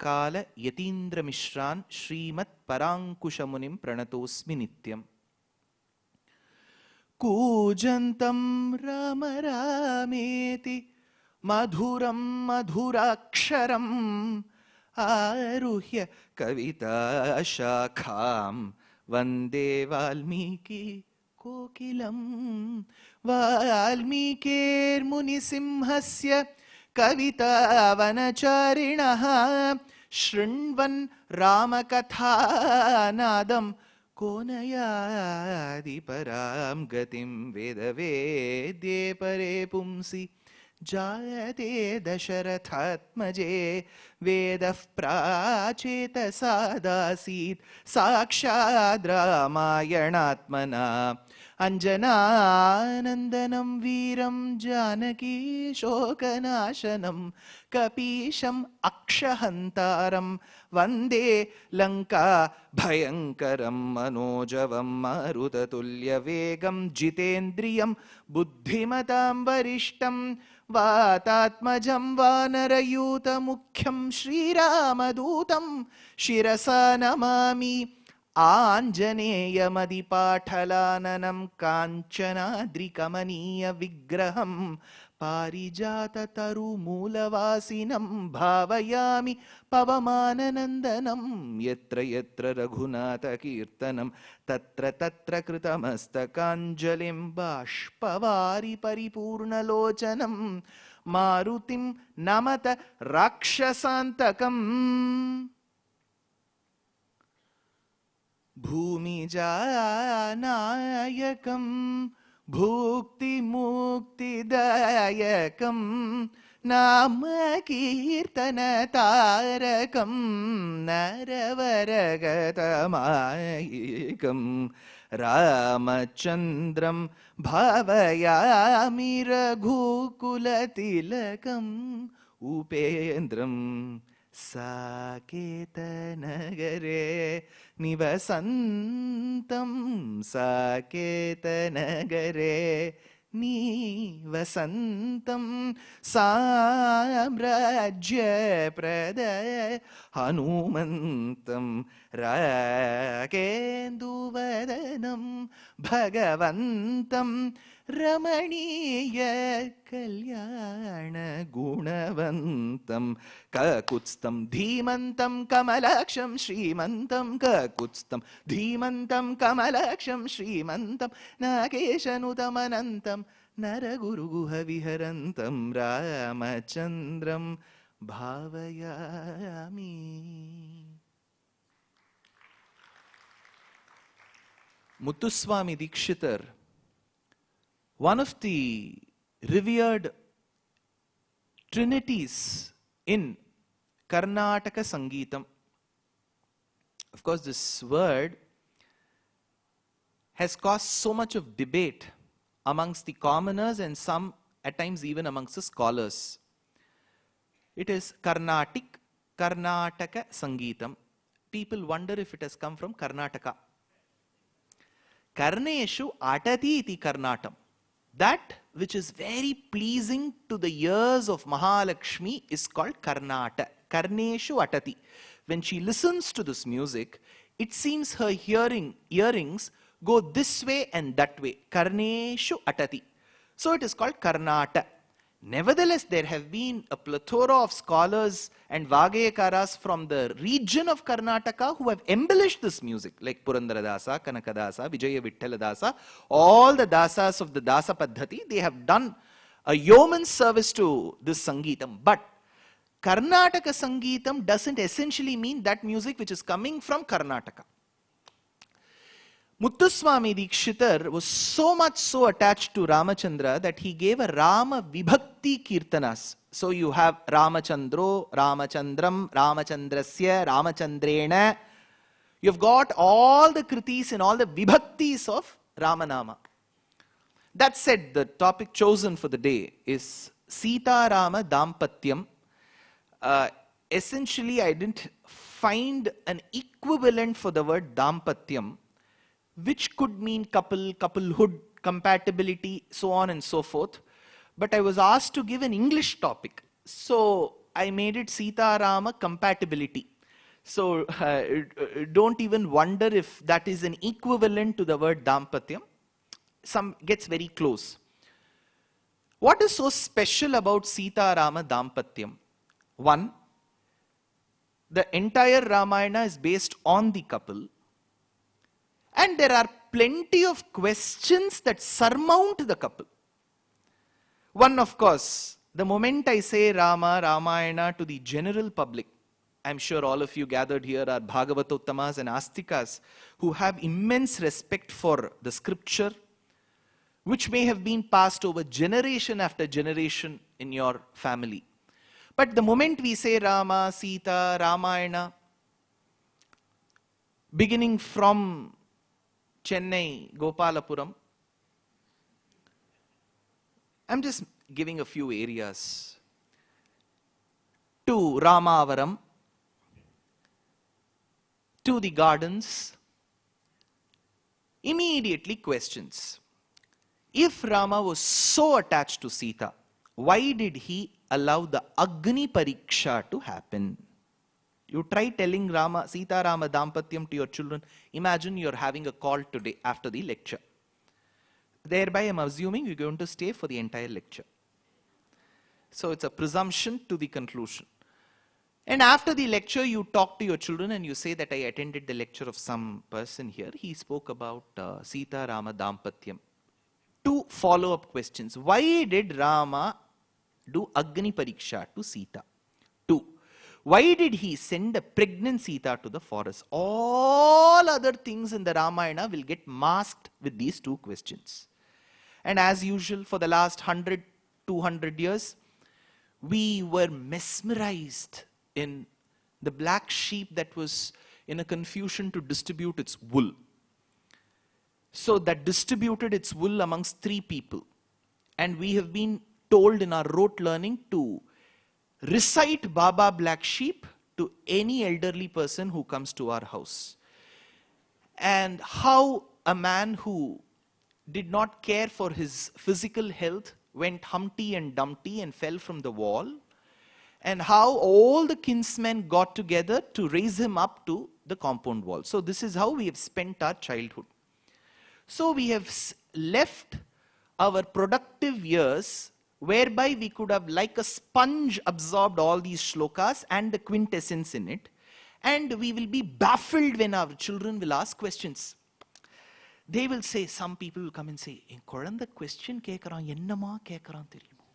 Kala Yatindra Mishran Srimat Parankushamunim Pranatosmi Nityam. Kujantam Rama Rameti Madhuram Madhuraksharam Aruhya Kavita Shakham Vande Valmiki Kokilam. Valmikir Munisimhasya Kavita Vanacharinaha Shrinvan Ramakatha Nadam Konayadi Param Gatim Veda Vedye Pare Pumsi Jayate Dasharathatmaje Vedav Pracheta Sadasit Sakshad Ramayanatmana Anjananandanam Veeram Janaki Shokanashanam Kapisham Akshahantaram Vande Lanka Bhayankaram Manojavam Marutatulya Vegam Jitendriyam Buddhimatam Varishtam Vatatmajam Vanarayuta Mukhyam Sri Ramadutam Shirasa Namami Anjaneya Madipathalananam Kanchanadrikamaniya Vigraham Parijata Taru Mulavasinam Bhavayami Pavamananandanam Yatra Yatra Raghunatha Kirtanam Tatra Tatra Kritamastakанjalim Bashpavari Paripurna Lochanam Marutim Namata Rakshasantakam Bhumi Janayakam Bhukti Mukti Dayakam Nama Kirtana Tarakam Naravaragatamayikam Ramachandram Bhavayami Raghukulatilakam Upendram Saketa Nagare Nivasantam Saketa Nagare Nivasantam Samrajya Prada Hanumantam Rakenduvadanam Bhagavantam Ramaniya Kalyana Gunavantam Kakutstam Dhimantam Kamalaksham Shrimantam Kakutstam Dhimantam Kamalaksham Shrimantam Nakeshanutamanantam Naraguruguha Viharantam Ramachandram Bhavayami. Muthuswami Dikshitar, one of the revered trinities in Karnataka Sangeetam. Of course, this word has caused so much of debate amongst the commoners and some at times even amongst the scholars. It is Karnataka Sangeetam. People wonder if it has come from Karnataka. Karneshu atati iti Karnatam. That which is very pleasing to the ears of Mahalakshmi is called Karnata. Karneshu atati. When she listens to this music, it seems her earrings go this way and that way. Karneshu atati. So it is called Karnata. Nevertheless, there have been a plethora of scholars and Vagayakaras from the region of Karnataka who have embellished this music, like Purandaradasa, Kanakadasa, Vijaya Vittaladasa, all the dasas of the Dasa Paddhati. They have done a yeoman's service to this Sangeetam. But Karnataka Sangeetam doesn't essentially mean that music which is coming from Karnataka. Muthuswami Dikshitar was so much so attached to Ramachandra that he gave a Rama Vibhakti Kirtanas. So you have Ramachandro, Ramachandram, Ramachandrasya, Ramachandrena. You've got all the kritis and all the Vibhaktis of Ramanama. That said, the topic chosen for the day is Sita Rama Dampatyam. Essentially, I didn't find an equivalent for the word Dampatyam, which could mean couple, couplehood, compatibility, so on and so forth. But I was asked to give an English topic. So I made it Sita Rama compatibility. So don't even wonder if that is an equivalent to the word daampatyam. Some gets very close. What is so special about Sita Rama Dampatyam? One, the entire Ramayana is based on the couple, and there are plenty of questions that surmount the couple. One, of course, the moment I say Rama, Ramayana to the general public, I'm sure all of you gathered here are Bhagavatottamas and Astikas who have immense respect for the scripture, which may have been passed over generation after generation in your family. But the moment we say Rama, Sita, Ramayana, beginning from Chennai, Gopalapuram, I'm just giving a few areas, to Ramavaram, to the gardens, immediately questions. If Rama was so attached to Sita, why did he allow the Agni Pariksha to happen? You try telling Rama, Sita Rama Dampatyam to your children. Imagine you're having a call today after the lecture. Thereby I'm assuming you're going to stay for the entire lecture. So it's a presumption to the conclusion. And after the lecture, you talk to your children and you say that I attended the lecture of some person here. He spoke about Sita Rama Dampatyam. Two follow-up questions. Why did Rama do Agni Pariksha to Sita? Two, why did he send a pregnant Sita to the forest? All other things in the Ramayana will get masked with these two questions. And as usual, for the last 100, 200 years, we were mesmerized in the black sheep that was in a confusion to distribute its wool. So that distributed its wool amongst three people. And we have been told in our rote learning to recite Baba Black Sheep to any elderly person who comes to our house. And how a man who did not care for his physical health went Humpty and Dumpty and fell from the wall. And how all the kinsmen got together to raise him up to the compound wall. So this is how we have spent our childhood. So we have left our productive years whereby we could have like a sponge absorbed all these shlokas and the quintessence in it. And we will be baffled when our children will ask questions. They will say, some people will come and say, "En kolanda question kekran ennama kekran theriyumo.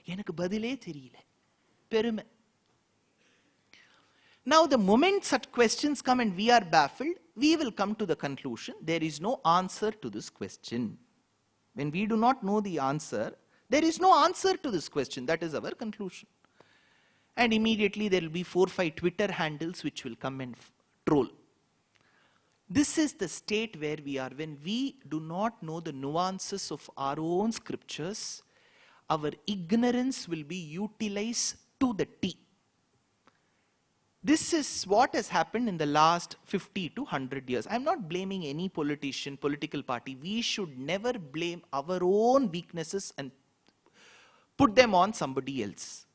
Enakku badile theriyala." Perume. Now the moment such questions come and we are baffled, we will come to the conclusion there is no answer to this question. When we do not know the answer, there is no answer to this question. That is our conclusion. And immediately there will be 4 or 5 Twitter handles which will come and troll. This is the state where we are. When we do not know the nuances of our own scriptures, our ignorance will be utilized to the T. This is what has happened in the last 50 to 100 years. I'm not blaming any politician, political party. We should never blame our own weaknesses and put them on somebody else.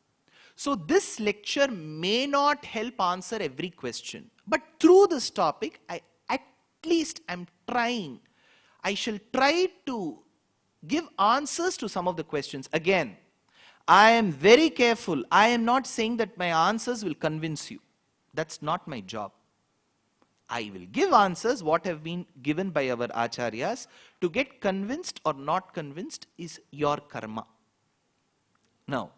So this lecture may not help answer every question. But through this topic, at least I'm trying. I shall try to give answers to some of the questions. Again, I am very careful. I am not saying that my answers will convince you. That's not my job. I will give answers what have been given by our acharyas. To get convinced or not convinced is your karma. Now,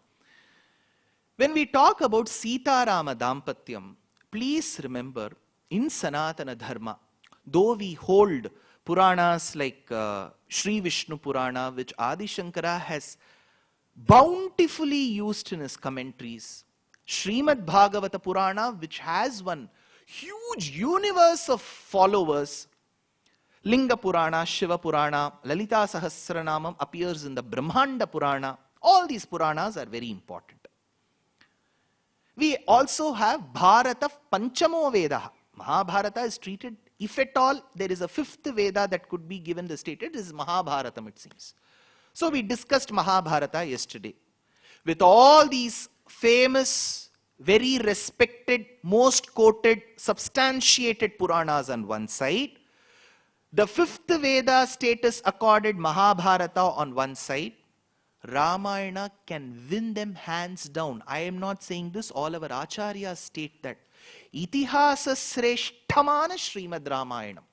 when we talk about Sita Rama Dampatyam, please remember in Sanatana Dharma, though we hold Puranas like Sri Vishnu Purana, which Adi Shankara has bountifully used in his commentaries, Srimad Bhagavata Purana, which has one huge universe of followers, Linga Purana, Shiva Purana, Lalita Sahasranamam appears in the Brahmanda Purana. All these Puranas are very important. We also have Bharata Panchamo Veda. Mahabharata is treated, if at all there is a 5th Veda that could be given the stated, is Mahabharatam, it seems. So we discussed Mahabharata yesterday. With all these famous, very respected, most quoted, substantiated Puranas on one side, the fifth Veda status accorded Mahabharata on one side, Ramayana can win them hands down. I am not saying this, all our acharyas state that. Itihasa sreshtamana Srimad Ramayanam.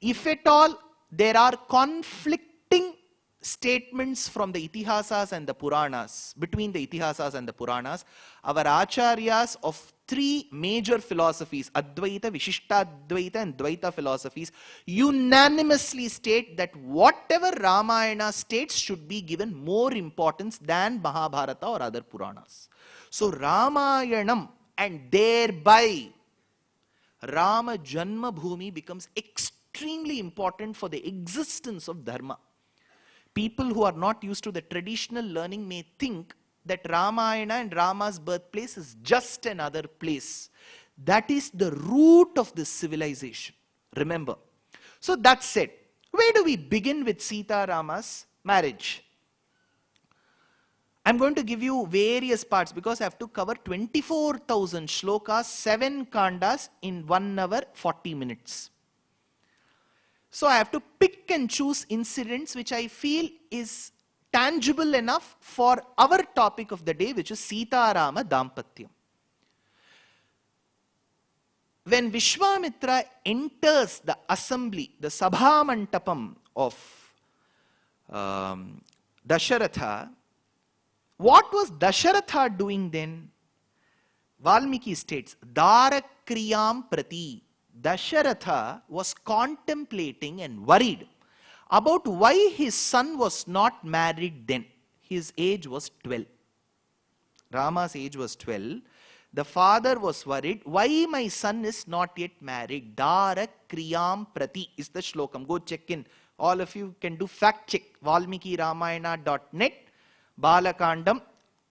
If at all there are conflicting statements from the Itihasas and the Puranas, between the Itihasas and the Puranas, our acharyas of three major philosophies, Advaita, Vishishtadvaita and Dvaita philosophies, unanimously state that whatever Ramayana states should be given more importance than Mahabharata or other Puranas. So Ramayanam, and thereby Rama Janma Bhumi becomes extremely important for the existence of Dharma. People who are not used to the traditional learning may think that Ramayana and Rama's birthplace is just another place. That is the root of this civilization. Remember. So that said, where do we begin with Sita Rama's marriage? I'm going to give you various parts because I have to cover 24,000 shlokas, 7 kandas in 1 hour 40 minutes. So I have to pick and choose incidents which I feel is tangible enough for our topic of the day, which is Sita Rama Dampatyam. When Vishwamitra enters the assembly, the Sabha Mantapam of Dasharatha, what was Dasharatha doing then? Valmiki states, Darakriyam Prati. Dasharatha was contemplating and worried about why his son was not married then. His age was 12. Rama's age was 12. The father was worried, why my son is not yet married? Darakriyam Prati is the shlokam. Go check in. All of you can do fact check. ValmikiRamayana.net. Balakandam.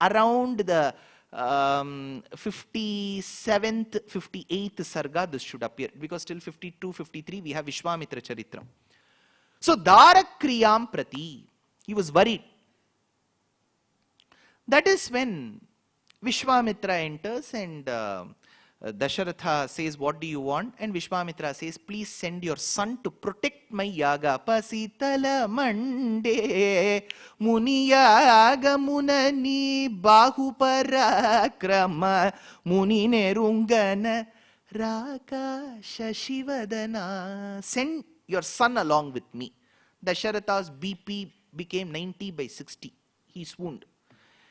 Around the 57th, 58th Sarga, this should appear. Because till 52, 53, we have Vishwamitra Charitram. So, Darakriyam Prati. He was worried. That is when Vishwamitra enters and Dasharatha says, what do you want? And Vishwamitra says, please send your son to protect my yaga. Pasitala mande muniyaga munani bahuparakrama muni nerungana raka shashivadana. Send your son along with me. Dasharatha's BP became 90/60. He swooned.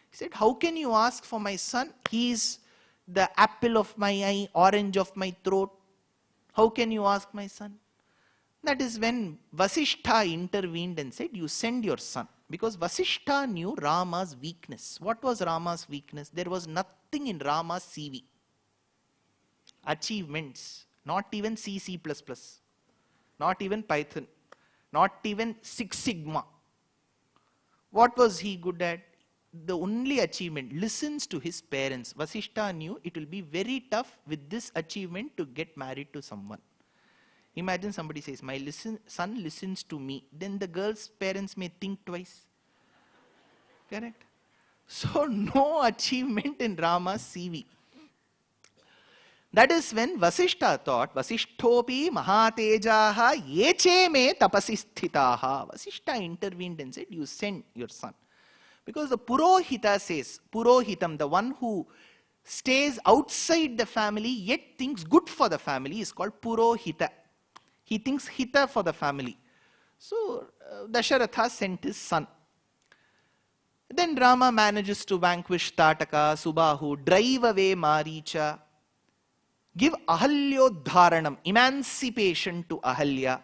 He said, how can you ask for my son? He is the apple of my eye, orange of my throat. How can you ask my son? That is when Vasishtha intervened and said, you send your son. Because Vasishtha knew Rama's weakness. What was Rama's weakness? There was nothing in Rama's CV. Achievements. Not even C, C++. Not even Python. Not even Six Sigma. What was he good at? The only achievement, listens to his parents. Vasishtha knew it will be very tough with this achievement to get married to someone. Imagine somebody says, my son listens to me. Then the girl's parents may think twice. Correct? So no achievement in Rama's CV. That is when Vasishtha thought, Vasishthopi mahatejaha yeche me tapasisthitaha. Vasishtha intervened and said, you send your son. Because the Purohita says, Purohitam, the one who stays outside the family yet thinks good for the family, is called Purohita. He thinks hita for the family. So Dasharatha sent his son. Then Rama manages to vanquish Tataka, Subahu, drive away Maricha, give Ahalyodharanam, emancipation to Ahalya.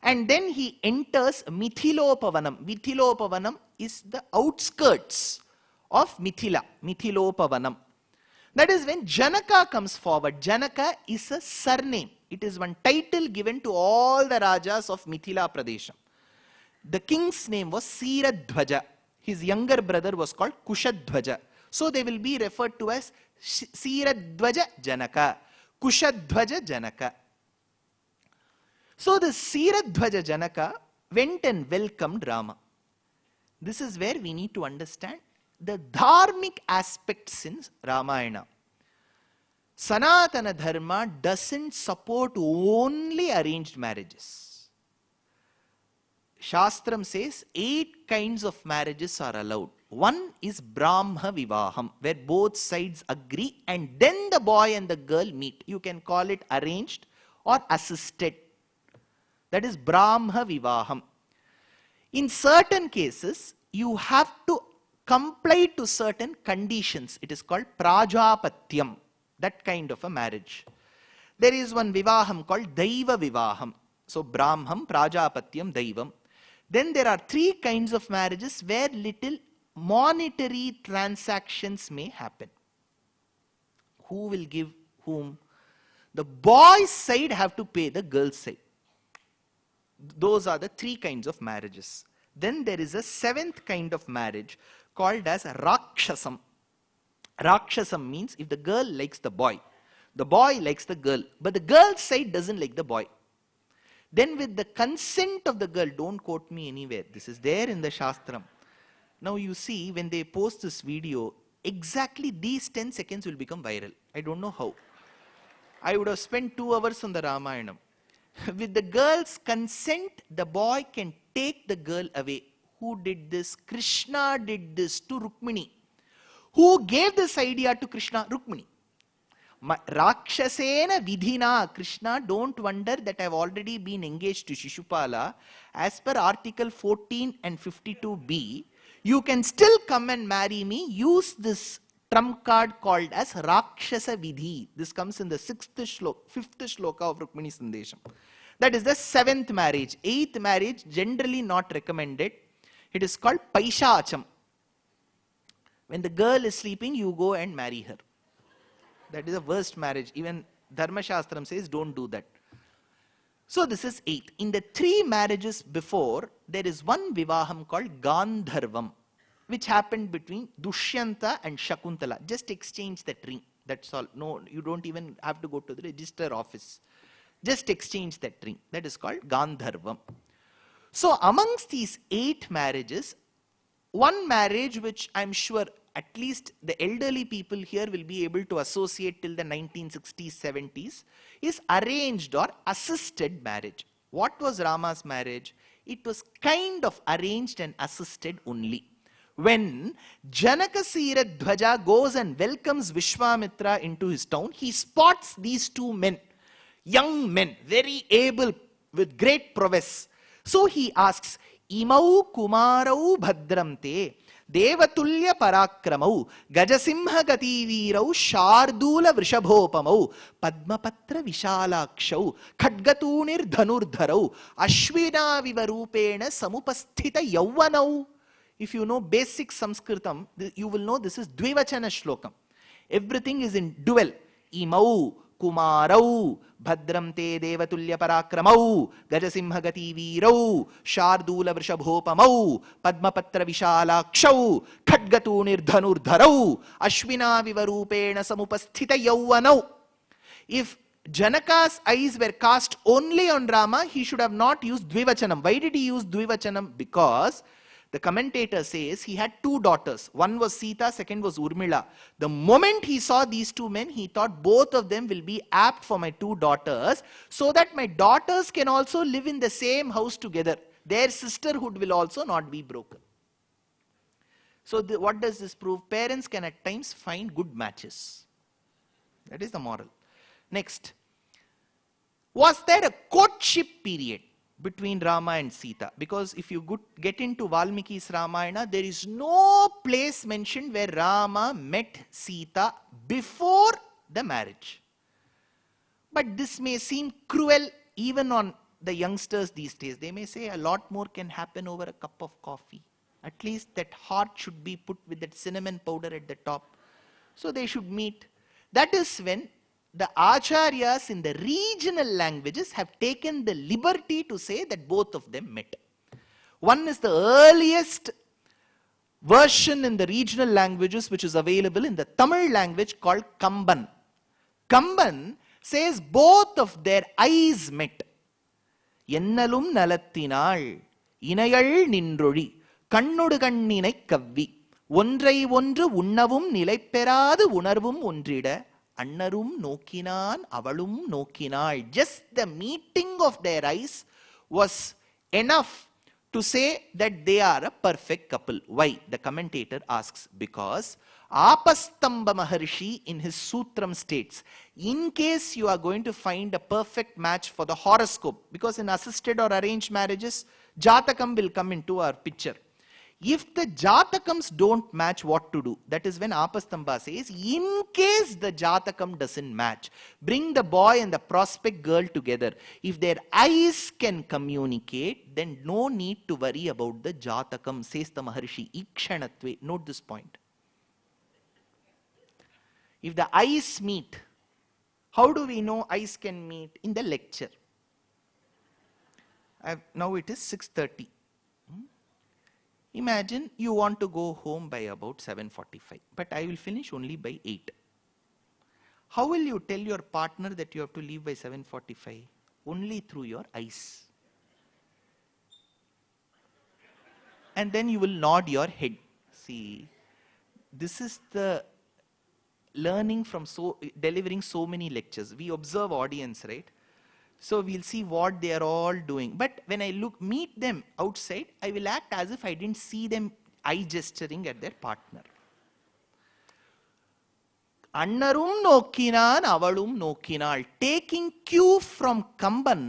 And then he enters Mithilopavanam. Mithilopavanam is the outskirts of Mithila, Mithilopavanam. That is when Janaka comes forward. Janaka is a surname. It is one title given to all the Rajas of Mithila Pradesh. The king's name was Siradhvaja. His younger brother was called Kushadhvaja. So they will be referred to as Siradhvaja Janaka, Kushadhvaja Janaka. So the Siradhvaja Janaka went and welcomed Rama. This is where we need to understand the dharmic aspects in Ramayana. Sanatana Dharma doesn't support only arranged marriages. Shastram says 8 kinds of marriages are allowed. One is Brahma Vivaham, where both sides agree and then the boy and the girl meet. You can call it arranged or assisted. That is Brahma Vivaham. In certain cases, you have to comply to certain conditions. It is called Prajapatyam, that kind of a marriage. There is one Vivaham called Daiva Vivaham. So Brahmam, Prajapatyam, Daivam. Then there are 3 kinds of marriages where little monetary transactions may happen. Who will give whom? The boy's side have to pay the girl's side. Those are the 3 kinds of marriages. Then there is a 7th kind of marriage called as Rakshasam. Rakshasam means if the girl likes the boy likes the girl, but the girl's side doesn't like the boy. Then with the consent of the girl, don't quote me anywhere, this is there in the Shastram. Now you see, when they post this video, exactly these 10 seconds will become viral. I don't know how. I would have spent 2 hours on the Ramayanam. With the girl's consent, the boy can take the girl away. Who did this? Krishna did this to Rukmini. Who gave this idea to Krishna? Rukmini. Rakshasena Vidhina. Krishna, don't wonder that I have already been engaged to Shishupala. As per Article 14 and 52b, you can still come and marry me. Use this trump card called as Rakshasa Vidhi. This comes in the 5th shloka of Rukmini Sandesham. That is the 7th marriage. 8th marriage, generally not recommended. It is called Paishacham. When the girl is sleeping, you go and marry her. That is the worst marriage. Even Dharma Shastram says don't do that. So this is 8. In the 3 marriages before, there is one Vivaham called Gandharvam, which happened between Dushyanta and Shakuntala. Just exchange that ring. That's all. No, you don't even have to go to the register office. Just exchange that ring. That is called Gandharvam. So amongst these 8 marriages, one marriage which I'm sure at least the elderly people here will be able to associate till the 1960s, 70s, is arranged or assisted marriage. What was Rama's marriage? It was kind of arranged and assisted only. When Janakasira Dhwaja goes and welcomes Vishwamitra into his town, he spots these 2 men, young men, very able, with great prowess. So he asks, Imau Kumarau Bhadramte Devatulya Parakramau Gajasimha Gati Virau Shardula Vrishabhopamau Padmapatra Vishalakshau Khadgatunir Dhanurdharau Ashvina Vivarupena Samupasthita Yauvanau. If you know basic Sanskritam, you will know this is Dvivachana Shlokam. Everything is in dual. Imau Kumarau Bhadramte Devatulya Parakramau Gajasimha Gati Virau Shardula Vrishabhopamau Padmapatra Vishalakshau Khadgatunir Dhanurdharau Ashvina Vivarupena Samupasthita Yauvanau. If Janaka's eyes were cast only on Rama, he should have not used Dvivachanam. Why did he use Dvivachanam? Because the commentator says he had 2 daughters. One was Sita, second was Urmila. The moment he saw these 2 men, he thought both of them will be apt for my 2 daughters, so that my daughters can also live in the same house together. Their sisterhood will also not be broken. So what does this prove? Parents can at times find good matches. That is the moral. Next, was there a courtship period between Rama and Sita? Because if you get into Valmiki's Ramayana, there is no place mentioned where Rama met Sita before the marriage. But this may seem cruel even on the youngsters these days. They may say a lot more can happen over a cup of coffee. At least that heart should be put with that cinnamon powder at the top. So they should meet. That is when the acharyas in the regional languages have taken the liberty to say that both of them met. One is the earliest version in the regional languages which is available in the Tamil language called Kamban. Kamban says both of their eyes met. Ennalum nalathinal inayal nindroli kannodu kanninai kavvi ஒன்றை ஒன்று உண்ணவும் நிலை பெறாது உணர்வும் ஒன்றிட அண்ணரும் நோக்கினான் அவளும் நோக்கினாள். Just the meeting of their eyes was enough to say that they are a perfect couple. Why? The commentator asks, because Apastamba Maharshi in his Sutram states, in case you are going to find a perfect match for the horoscope, because in assisted or arranged marriages, Jatakam will come into our picture. If the Jatakams don't match, what to do? That is when Apastamba says, in case the Jatakam doesn't match, bring the boy and the prospect girl together. If their eyes can communicate, then no need to worry about the Jatakam, says the Maharshi. Ikshanatve. Note this point. If the eyes meet, how do we know eyes can meet? In the lecture. Now it is 6:30. Imagine you want to go home by about 7:45, but I will finish only by 8. How will you tell your partner that you have to leave by 7:45? Only through your eyes. And then you will nod your head. See, this is the learning from delivering so many lectures. We observe audience, right? So we'll see what they are all doing. But when I meet them outside, I will act as if I didn't see them eye gesturing at their partner. Annarum nokkinan avalum nokkinal. Taking cue from Kamban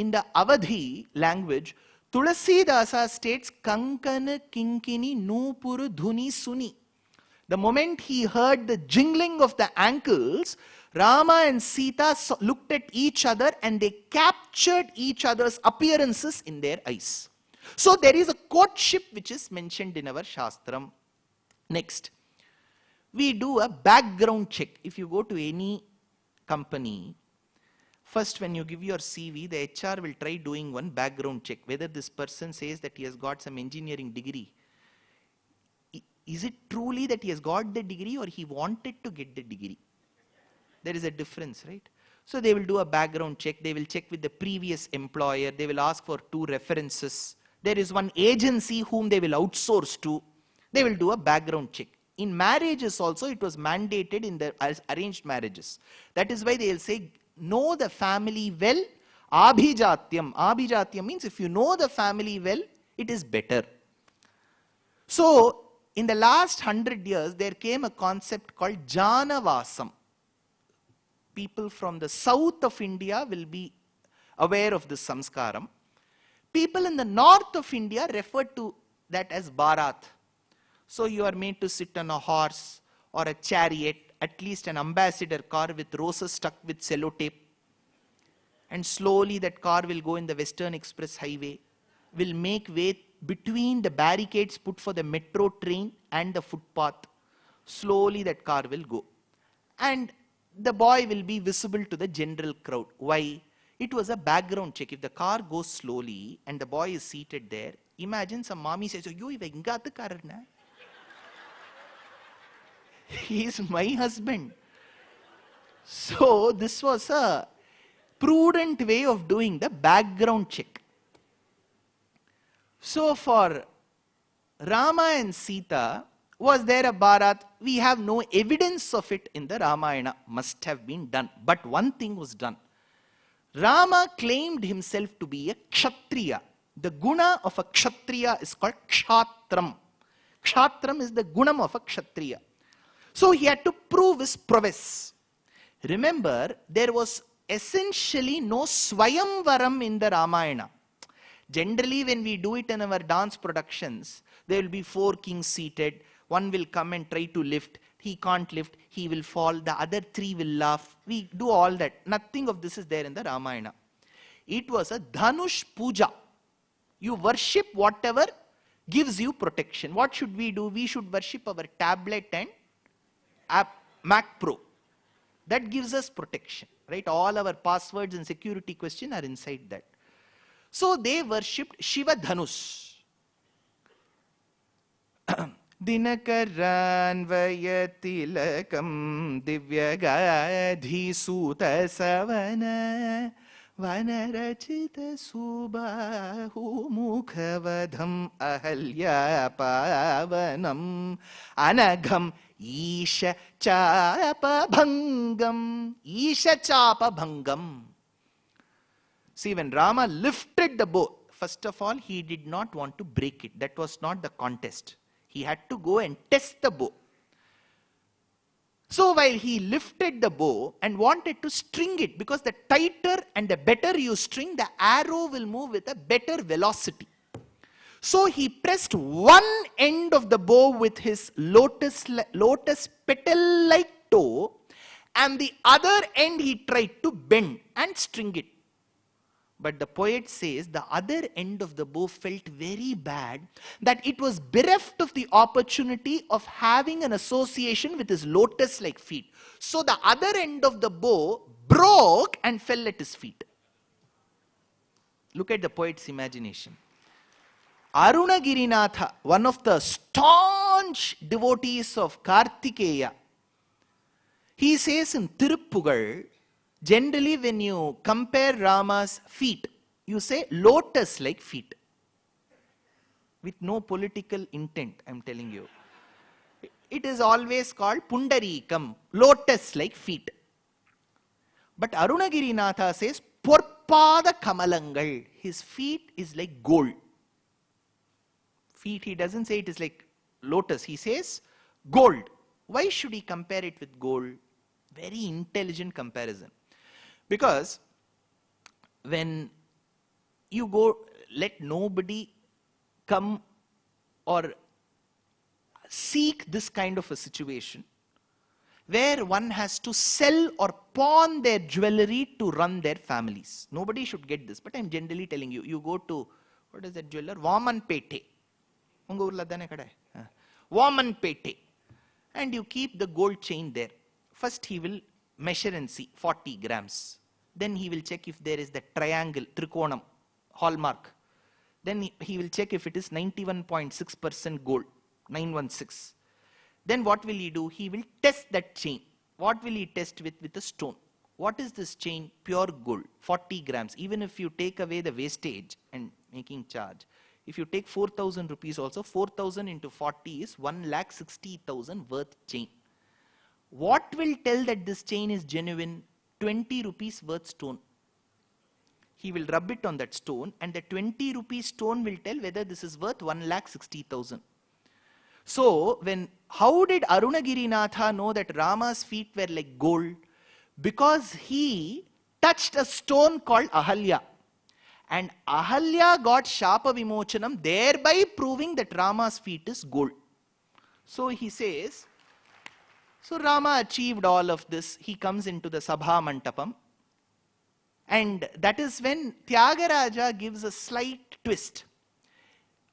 in the Avadhi language, Tulasidasa states Kankana kinkini nupuru dhuni suni. The moment he heard the jingling of the ankles, Rama and Sita looked at each other and they captured each other's appearances in their eyes. So there is a courtship which is mentioned in our Shastram. Next, we do a background check. If you go to any company, first when you give your CV, the HR will try doing one background check, whether this person says that he has got some engineering degree. Is it truly that he has got the degree or he wanted to get the degree? There is a difference, right? So they will do a background check. They will check with the previous employer. They will ask for 2 references. There is one agency whom they will outsource to. They will do a background check. In marriages also, it was mandated in the arranged marriages. That is why they will say, know the family well. Abhijatyam. Abhijatyam means if you know the family well, it is better. So, in the last 100 years, there came a concept called Janavasam. People from the south of India will be aware of this samskaram. People in the north of India refer to that as Bharat. So you are made to sit on a horse or a chariot, at least an ambassador car with roses stuck with sellotape. And slowly that car will go in the Western Express Highway, will make way between the barricades put for the metro train and the footpath. Slowly that car will go. And the boy will be visible to the general crowd. Why? It was a background check. If the car goes slowly and the boy is seated there, imagine some mommy says, "Yo, iva inga athukarna. He is my husband." So this was a prudent way of doing the background check. So for Rama and Sita, was there a Bharat? We have no evidence of it in the Ramayana. Must have been done. But one thing was done. Rama claimed himself to be a Kshatriya. The guna of a Kshatriya is called Kshatram. Kshatram is the gunam of a Kshatriya. So he had to prove his prowess. Remember, there was essentially no Swayamvaram in the Ramayana. Generally, when we do it in our dance productions, there will be 4 kings seated. One will come and try to lift. He can't lift. He will fall. The other 3 will laugh. We do all that. Nothing of this is there in the Ramayana. It was a Dhanush Puja. You worship whatever gives you protection. What should we do? We should worship our tablet and Mac Pro. That gives us protection, right? All our passwords and security questions are inside that. So they worshipped Shiva Dhanush. Dinakaranvayatilakam divyagadhi suta savana Vanarachita Subahu Mukhavadham Ahalya Pavanam Anagham Isha Chapa Bhangam. Isha Chapa Bhangam. See, when Rama lifted the bow, first of all, he did not want to break it. That was not the contest. He had to go and test the bow. So while he lifted the bow and wanted to string it, because the tighter and the better you string, the arrow will move with a better velocity. So he pressed one end of the bow with his lotus petal-like toe, and the other end he tried to bend and string it. But the poet says the other end of the bow felt very bad, that it was bereft of the opportunity of having an association with his lotus-like feet. So the other end of the bow broke and fell at his feet. Look at the poet's imagination. Arunagirinatha, one of the staunch devotees of Kartikeya, he says in Tiruppugal, generally when you compare Rama's feet, you say lotus-like feet. With no political intent, I am telling you. It is always called Pundarikam, lotus-like feet. But Arunagirinatha says, Porpada Kamalangal, his feet is like gold. Feet, he doesn't say it is like lotus, he says gold. Why should he compare it with gold? Very intelligent comparison. Because when you go, let nobody come or seek this kind of a situation where one has to sell or pawn their jewelry to run their families. Nobody should get this, but I'm generally telling you, you go to, what is that jeweler? Vamanpete. Vamanpete. And you keep the gold chain there. First he will measure and see 40 grams. Then he will check if there is the triangle, trikonam, hallmark. Then he will check if it is 91.6% gold, 916. Then what will he do? He will test that chain. What will he test with? With a stone. What is this chain? Pure gold, 40 grams. Even if you take away the wastage and making charge, if you take 4,000 rupees also, 4,000 into 40 is 1,60,000 worth chain. What will tell that this chain is genuine? 20 rupees worth stone. He will rub it on that stone, and the 20 rupees stone will tell whether this is worth 1,60,000. So, how did Arunagirinatha know that Rama's feet were like gold? Because he touched a stone called Ahalya. And Ahalya got Shapa Vimochanam, thereby proving that Rama's feet is gold. So he says, so Rama achieved all of this. He comes into the Sabha Mantapam. And that is when Tyagaraja gives a slight twist.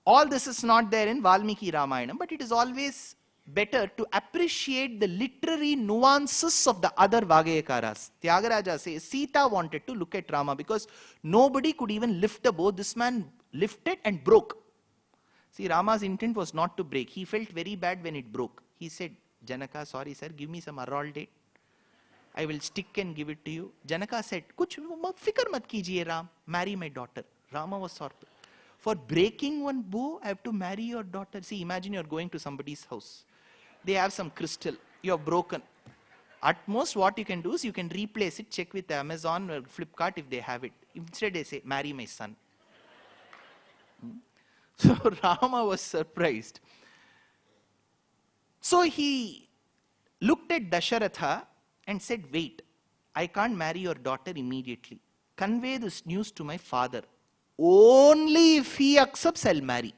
All this is not there in Valmiki Ramayana, but it is always better to appreciate the literary nuances of the other Vagayakaras. Tyagaraja says Sita wanted to look at Rama because nobody could even lift a bow. This man lifted and broke. See, Rama's intent was not to break. He felt very bad when it broke. He said, Janaka, sorry sir, give me some arrol date. I will stick and give it to you. Janaka said, Kuch fikar mat kijiye Ram, marry my daughter. Rama was sorry. For breaking one bow, I have to marry your daughter. See, imagine you're going to somebody's house. They have some crystal. You have broken. At most, what you can do is you can replace it, check with Amazon or Flipkart if they have it. Instead, they say, marry my son. So Rama was surprised. So he looked at Dasharatha and said, wait, I can't marry your daughter immediately. Convey this news to my father. Only if he accepts, I'll marry.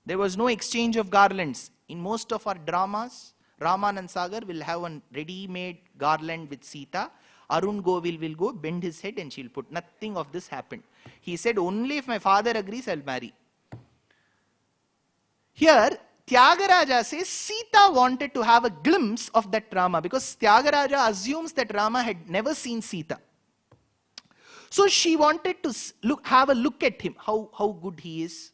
There was no exchange of garlands. In most of our dramas, Raman and Sagar will have a ready-made garland with Sita. Arun Govil will go, bend his head and she'll put. Nothing of this happened. He said, only if my father agrees, I'll marry. Here, Tyagaraja says Sita wanted to have a glimpse of that Rama because Tyagaraja assumes that Rama had never seen Sita. So she wanted to have a look at him, how good he is.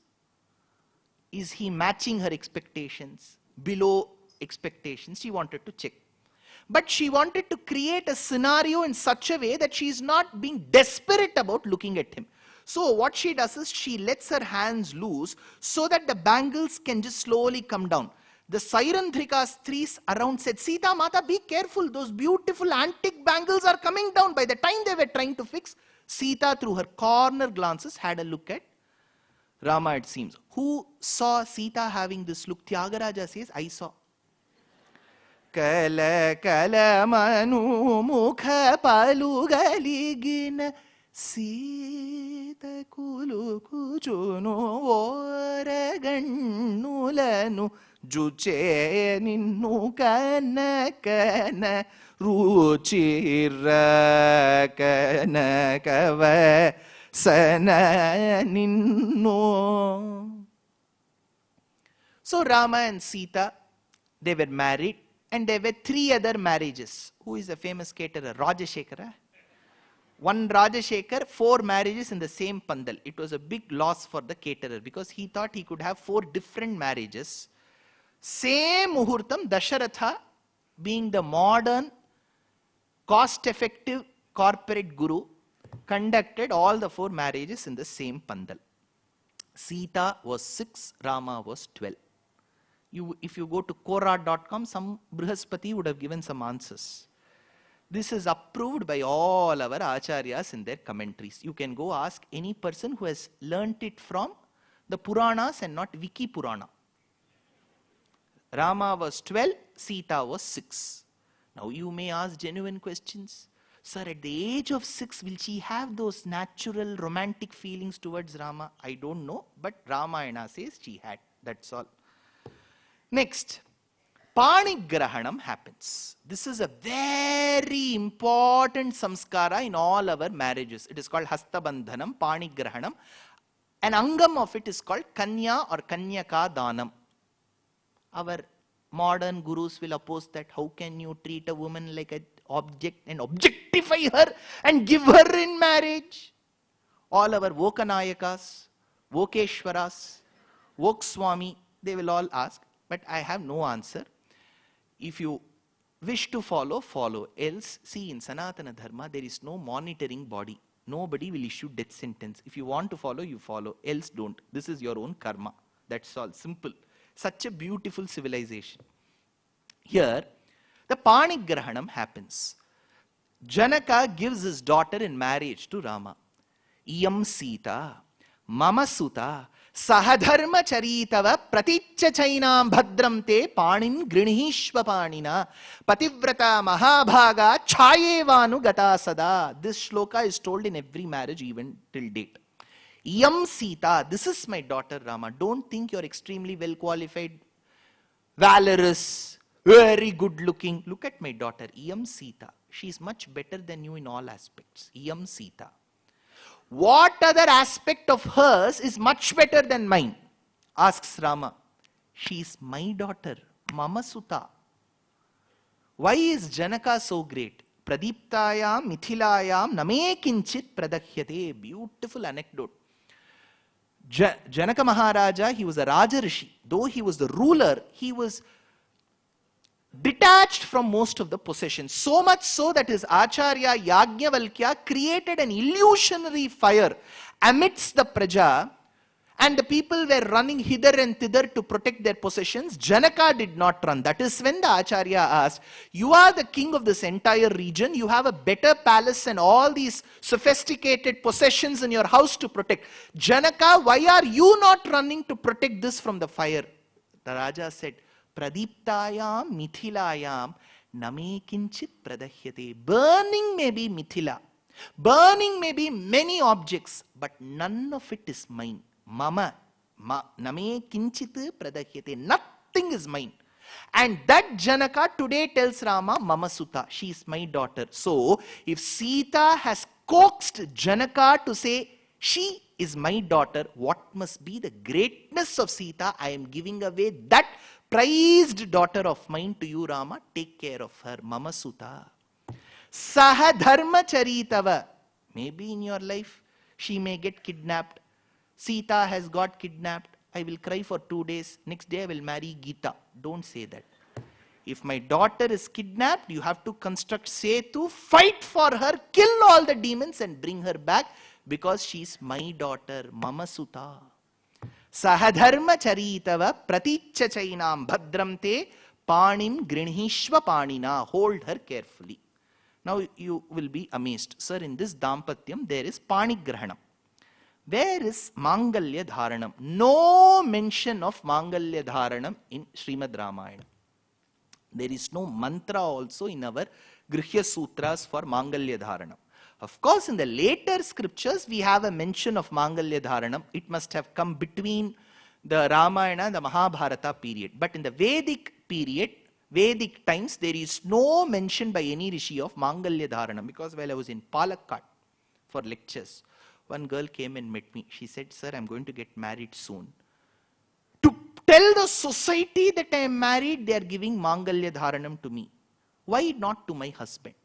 Is he matching her expectations? Below expectations, she wanted to check. But she wanted to create a scenario in such a way that she is not being desperate about looking at him. So what she does is she lets her hands loose so that the bangles can just slowly come down. The Sairandrika Stris around said, Sita Mata, be careful, those beautiful antique bangles are coming down. By the time they were trying to fix, Sita through her corner glances had a look at Rama, it seems. Who saw Sita having this look? Tyagaraja says, I saw. Kala kala manu mukha palu galigina Sita kulu kuchunu oragannulanu juche ninnu kana kana ruchira kana kava sana ninnu. So Rama and Sita, they were married, and there were 3 other marriages. Who is the famous caterer? Rajashekara. One Rajashekar, 4 marriages in the same pandal. It was a big loss for the caterer because he thought he could have 4 different marriages. Same muhurtam, Dasharatha being the modern, cost-effective corporate guru, conducted all the 4 marriages in the same pandal. Sita was 6, Rama was 12. If you go to Quora.com, some Brihaspati would have given some answers. This is approved by all our acharyas in their commentaries. You can go ask any person who has learnt it from the Puranas and not Wiki Purana. Rama was 12, Sita was 6. Now you may ask genuine questions. Sir, at the age of 6, will she have those natural romantic feelings towards Rama? I don't know, but Ramayana says she had. That's all. Next, Panigrahanam happens. This is a very important samskara in all our marriages. It is called Hastabandhanam, Panigrahanam. An angam of it is called Kanya or Kanyaka Danam. Our modern gurus will oppose that. How can you treat a woman like an object and objectify her and give her in marriage? All our Vokanayakas, Vokeshwaras, Vokswami, they will all ask. But I have no answer. If you wish to follow, follow. Else, see, in Sanatana Dharma, there is no monitoring body. Nobody will issue death sentence. If you want to follow, you follow. Else, don't. This is your own karma. That's all. Simple. Such a beautiful civilization. Here, the Panigrahanam happens. Janaka gives his daughter in marriage to Rama. Iyam Sita, Mama Suta, Sahadharma charitava praticha chainam bhadram te panin grinihishva panina pativrata mahabhaga chayevanu gata sada. This shloka is told in every marriage even till date. Iyam Sita, this is my daughter Rama. Don't think you're extremely well qualified, valorous, very good looking. Look at my daughter, Iyam Sita. She is much better than you in all aspects. Iyam Sita. What other aspect of hers is much better than mine? Asks Rama. She is my daughter, Mama Suta. Why is Janaka so great? Pradiptayam mithilayam name kinchit pradahyate. Beautiful anecdote. Janaka Maharaja, he was a Rajarishi. Though he was the ruler, he was detached from most of the possessions. So much so that his Acharya Yajnavalkya created an illusionary fire amidst the Praja, and the people were running hither and thither to protect their possessions. Janaka did not run. That is when the Acharya asked, you are the king of this entire region, you have a better palace and all these sophisticated possessions in your house to protect. Janaka, why are you not running to protect this from the fire? The Raja said, Pradiptayam mithilayam name kinchit pradahyate. Burning may be Mithila. Burning may be many objects, but none of it is mine. Mama, name kinchit pradahyate. Nothing is mine. And that Janaka today tells Rama, Mama Suta, she is my daughter. So, if Sita has coaxed Janaka to say, she is my daughter, what must be the greatness of Sita? I am giving away that prized daughter of mine to you, Rama. Take care of her, Mama Suta. Saha dharma charitava. Maybe in your life, she may get kidnapped. Sita has got kidnapped. I will cry for 2 days. Next day I will marry Gita. Don't say that. If my daughter is kidnapped, you have to construct Setu, fight for her, kill all the demons and bring her back because she's my daughter, Mama Suta. Sahadharma charitava praticha chainam bhadram te panim grinhishva panina. Hold her carefully. Now you will be amazed. Sir, in this Dampatyam there is Panigrahanam. Where is Mangalya Dharanam? No mention of Mangalya Dharanam in Srimad Ramayana. There is no mantra also in our Grihya Sutras for Mangalya Dharanam. Of course, in the later scriptures, we have a mention of Mangalya Dharanam. It must have come between the Ramayana and the Mahabharata period. But in the Vedic period, Vedic times, there is no mention by any rishi of Mangalya Dharanam. Because while I was in Palakkad for lectures, one girl came and met me. She said, sir, I'm going to get married soon. To tell the society that I am married, they are giving Mangalya Dharanam to me. Why not to my husband?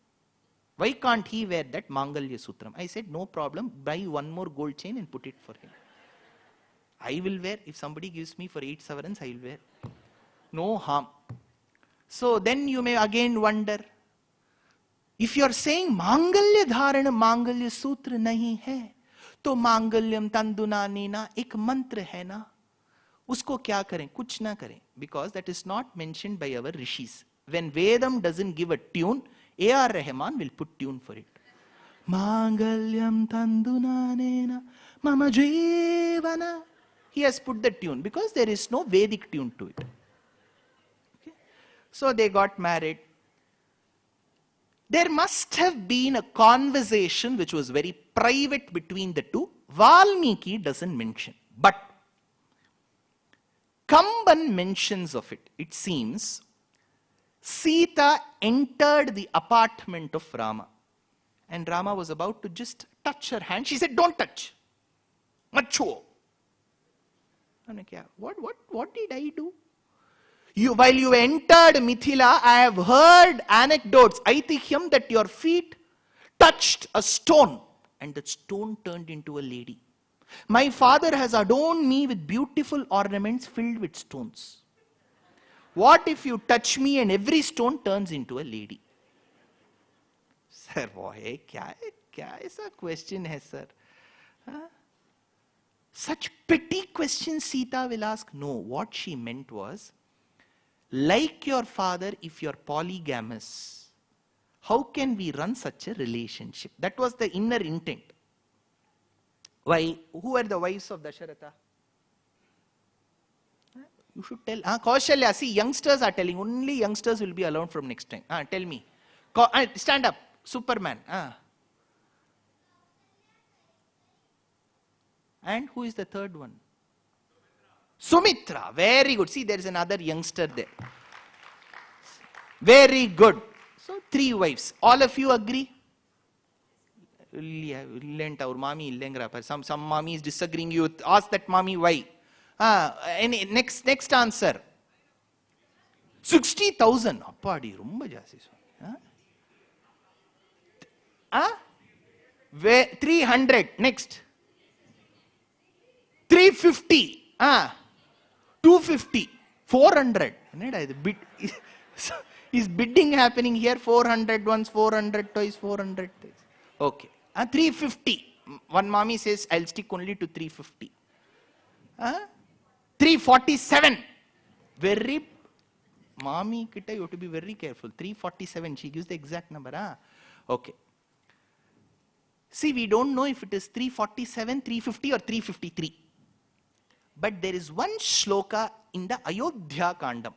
Why can't he wear that Mangalya Sutram? I said, no problem, buy one more gold chain and put it for him. I will wear, if somebody gives me for 8 sovereigns, I will wear. No harm. So then you may again wonder, if you are saying Mangalya Dharanam, Mangalya Sutra nahi hai, तो मांगल्यम तंदुना नेना एक मंत्र है ना, उसको क्या करें? कुछ ना करें, because that is not mentioned by our rishis. When Vedam doesn't give a tune, A.R. Rahman will put tune for it. Mangalyam tanduna nena mama jivana. He has put the tune because there is no Vedic tune to it. Okay? So they got married. There must have been a conversation which was very private between the two. Valmiki doesn't mention. But Kamban mentions of it. It seems Sita entered the apartment of Rama. And Rama was about to just touch her hand. She said, don't touch. Macho. What did I do? While you entered Mithila, I have heard anecdotes, aithihyam, that your feet touched a stone and that stone turned into a lady. My father has adorned me with beautiful ornaments filled with stones. What if you touch me and every stone turns into a lady? Sir, boy, kya aisa question hai, sir? Huh? Such petty questions Sita will ask. No, what she meant was, like your father, if you're polygamous, how can we run such a relationship? That was the inner intent. Why? Who are the wives of Dasharatha? You should tell. Kaushalya, see, youngsters are telling. Only youngsters will be allowed from next time. Tell me. Stand up. Superman. And who is the third one? Sumitra. Very good. See, there is another youngster there. Very good. So, 3 wives. All of you agree? Some mommy is disagreeing. You ask that mommy why. Next answer. 60,000. 300. Next. 350. 250. 400. Is bidding happening here? 400 once, 400 twice, 400 twice. Okay. 350. One mommy says, I'll stick only to 350. 347. Very, mommy kita, you have to be very careful. 347. She gives the exact number. Okay. See, we don't know if it is 347, 350 or 353. But there is one shloka in the Ayodhya Kandam.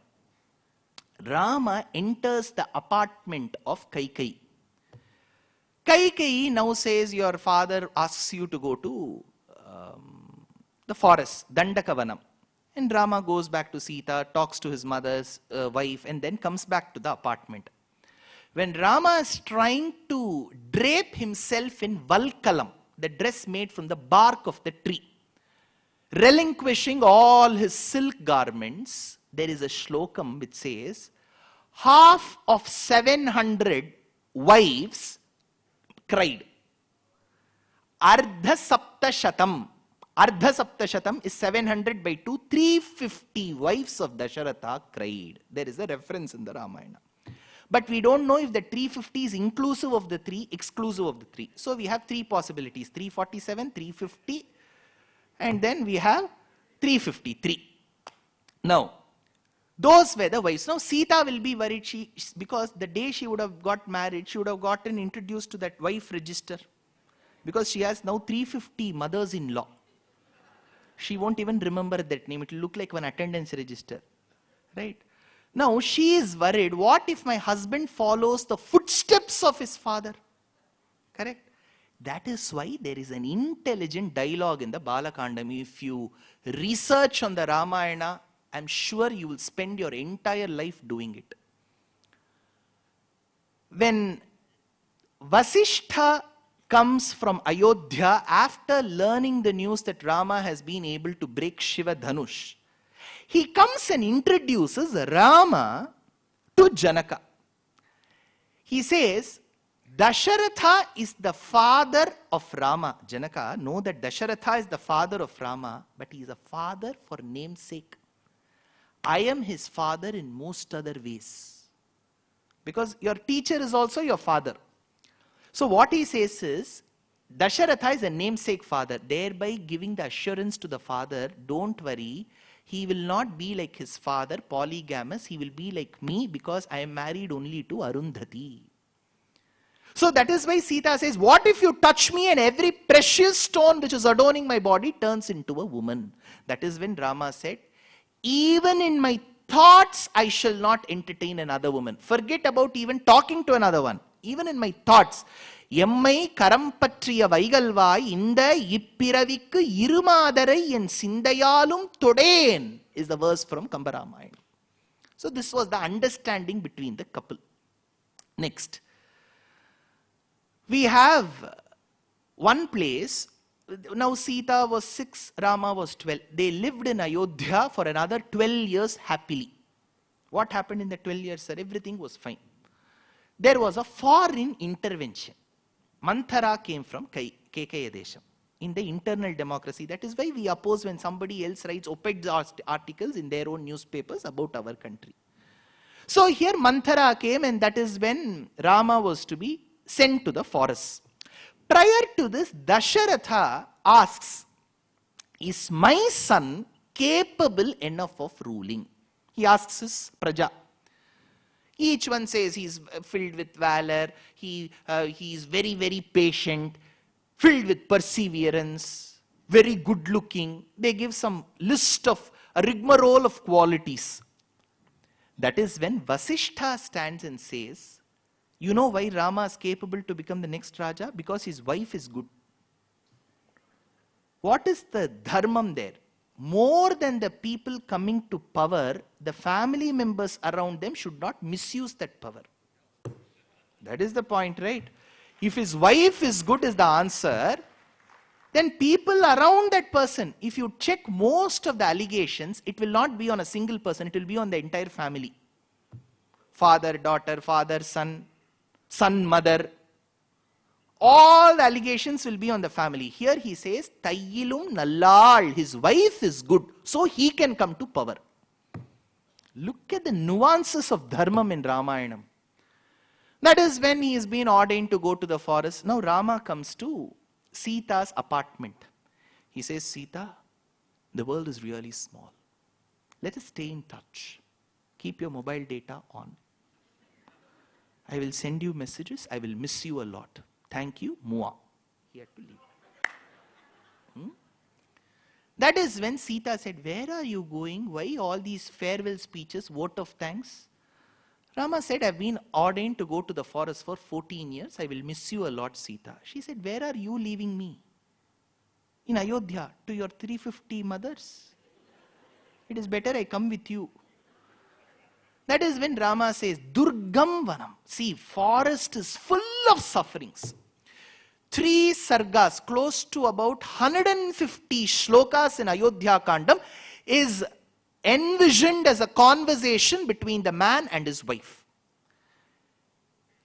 Rama enters the apartment of Kaikeyi. Kaikeyi now says, your father asks you to go to the forest, Dandakavanam. And Rama goes back to Sita, talks to his mother's wife, and then comes back to the apartment. When Rama is trying to drape himself in Valkalam, the dress made from the bark of the tree, relinquishing all his silk garments, there is a shlokam which says, half of 700 wives cried. Ardha sapta shatam Ardha Saptashatam is 700 by 2. 350 wives of Dasharatha cried. There is a reference in the Ramayana. But we don't know if the 350 is inclusive of the 3, exclusive of the 3. So we have 3 possibilities. 347, 350, and then we have 353. Now, those were the wives. Now, Sita will be worried because the day she would have got married, she would have gotten introduced to that wife register. Because she has now 350 mothers-in-law. She won't even remember that name. It will look like an attendance register. Right? Now, she is worried, what if my husband follows the footsteps of his father? Correct? That is why there is an intelligent dialogue in the Balakandam. If you research on the Ramayana, I'm sure you will spend your entire life doing it. When Vasishtha comes from Ayodhya after learning the news that Rama has been able to break Shiva Dhanush, he comes and introduces Rama to Janaka. He says, Dasharatha is the father of Rama. Janaka, know that Dasharatha is the father of Rama, but he is a father for namesake. I am his father in most other ways. Because your teacher is also your father. So what he says is, Dasharatha is a namesake father, thereby giving the assurance to the father, don't worry, he will not be like his father, polygamous, he will be like me because I am married only to Arundhati. So that is why Sita says, what if you touch me and every precious stone which is adorning my body turns into a woman? That is when Rama said, even in my thoughts I shall not entertain another woman. Forget about even talking to another one. Even in my thoughts. Emmai karampatriya vaigalvai inda ippiravikku irumadarai en sindayalum todeen is the verse from Kambaramayana. So this was the understanding between the couple. Next. We have one place. Now Sita was 6, Rama was 12. They lived in Ayodhya for another 12 years happily. What happened in the 12 years, sir? Everything was fine. There was a foreign intervention. Manthara came from Kekaya Desham. In the internal democracy, that is why we oppose when somebody else writes op-ed articles in their own newspapers about our country. So here Manthara came, and that is when Rama was to be sent to the forest. Prior to this, Dasharatha asks, is my son capable enough of ruling? He asks his praja. Each one says he's filled with valor, he is very, very patient, filled with perseverance, very good looking. They give some list of a rigmarole of qualities. That is when Vasishtha stands and says, you know why Rama is capable to become the next Raja? Because his wife is good. What is the dharmam there? More than the people coming to power, the family members around them should not misuse that power. That is the point, right? If his wife is good is the answer, then people around that person, if you check most of the allegations, it will not be on a single person, it will be on the entire family. Father, daughter, father, son, son, mother. All the allegations will be on the family. Here he says, Tayyilum Nallal, his wife is good, so he can come to power. Look at the nuances of dharmam in Ramayanam. That is when he has been ordained to go to the forest. Now Rama comes to Sita's apartment. He says, Sita, the world is really small. Let us stay in touch. Keep your mobile data on. I will send you messages. I will miss you a lot. Thank you, Mua. He had to leave. That is when Sita said, where are you going? Why all these farewell speeches, vote of thanks? Rama said, I've been ordained to go to the forest for 14 years. I will miss you a lot, Sita. She said, where are you leaving me? In Ayodhya, to your 350 mothers. It is better I come with you. That is when Rama says, Durgam Vanam. See, forest is full of sufferings. 3 sargas, close to about 150 shlokas in Ayodhya Kandam, is envisioned as a conversation between the man and his wife.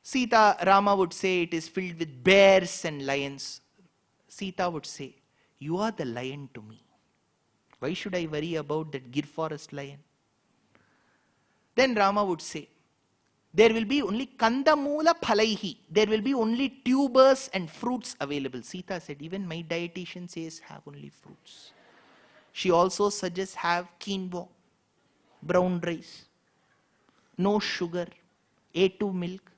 Sita, Rama would say it is filled with bears and lions. Sita would say, You are the lion to me. Why should I worry about that Gir forest lion? Then Rama would say, there will be only kandamula phalaihi. There will be only tubers and fruits available. Sita said, even my dietitian says have only fruits. She also suggests have quinoa, brown rice, no sugar, A2 milk,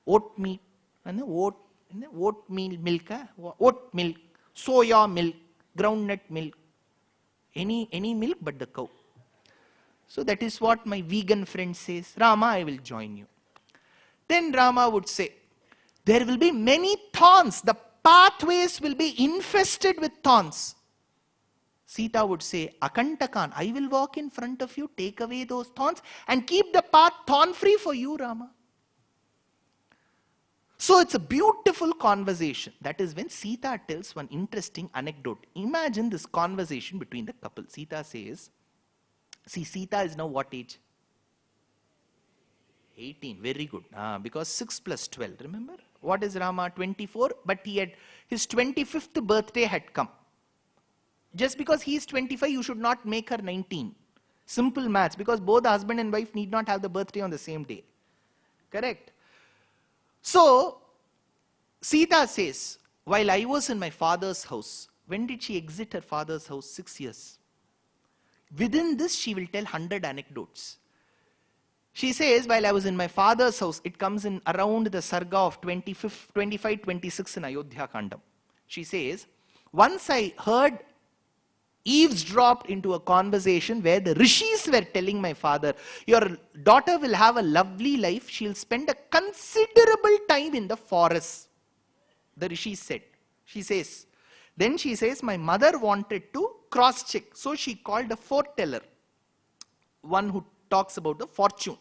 oatmeal, oatmeal milk, oat milk, soya milk, groundnut milk, any milk but the cow. So that is what my vegan friend says. Rama, I will join you. Then Rama would say, there will be many thorns. The pathways will be infested with thorns. Sita would say, Akantakan, I will walk in front of you, take away those thorns and keep the path thorn free for you, Rama. So it's a beautiful conversation. That is when Sita tells one interesting anecdote. Imagine this conversation between the couple. Sita says, see, Sita is now what age? 18. Very good. Because 6 plus 12. Remember? What is Rama? 24. But his 25th birthday had come. Just because he is 25, you should not make her 19. Simple maths. Because both the husband and wife need not have the birthday on the same day. Correct? So, Sita says, while I was in my father's house, when did she exit her father's house? 6 years. Within this, she will tell 100 anecdotes. She says, while I was in my father's house, it comes in around the Sarga of 25, 26 in Ayodhya Kandam. She says, once I heard, eavesdropped into a conversation where the rishis were telling my father, your daughter will have a lovely life. She'll spend a considerable time in the forest. The rishis said. Then she says, my mother wanted to cross-check. So she called a foreteller, one who talks about the fortune.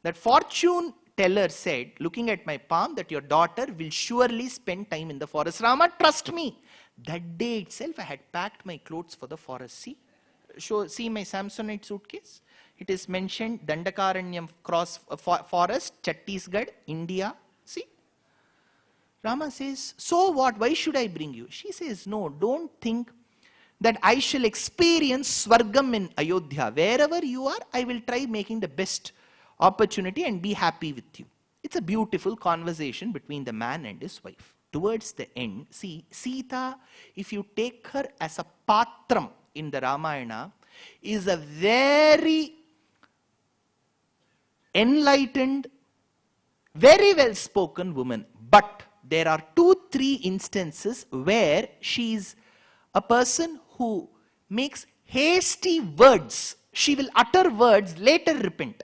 That fortune teller said, looking at my palm, that your daughter will surely spend time in the forest. Rama, trust me. That day itself, I had packed my clothes for the forest. See my Samsonite suitcase. It is mentioned Dandakaranyam forest, Chhattisgarh, India. See? Rama says, so what? Why should I bring you? She says, no, don't think that I shall experience Swargam in Ayodhya. Wherever you are, I will try making the best opportunity and be happy with you. It's a beautiful conversation between the man and his wife. Towards the end, see, Sita, if you take her as a patram in the Ramayana, is a very enlightened, very well spoken woman. But there are 2-3 instances where she is a person who makes hasty words. She will utter words, later repent.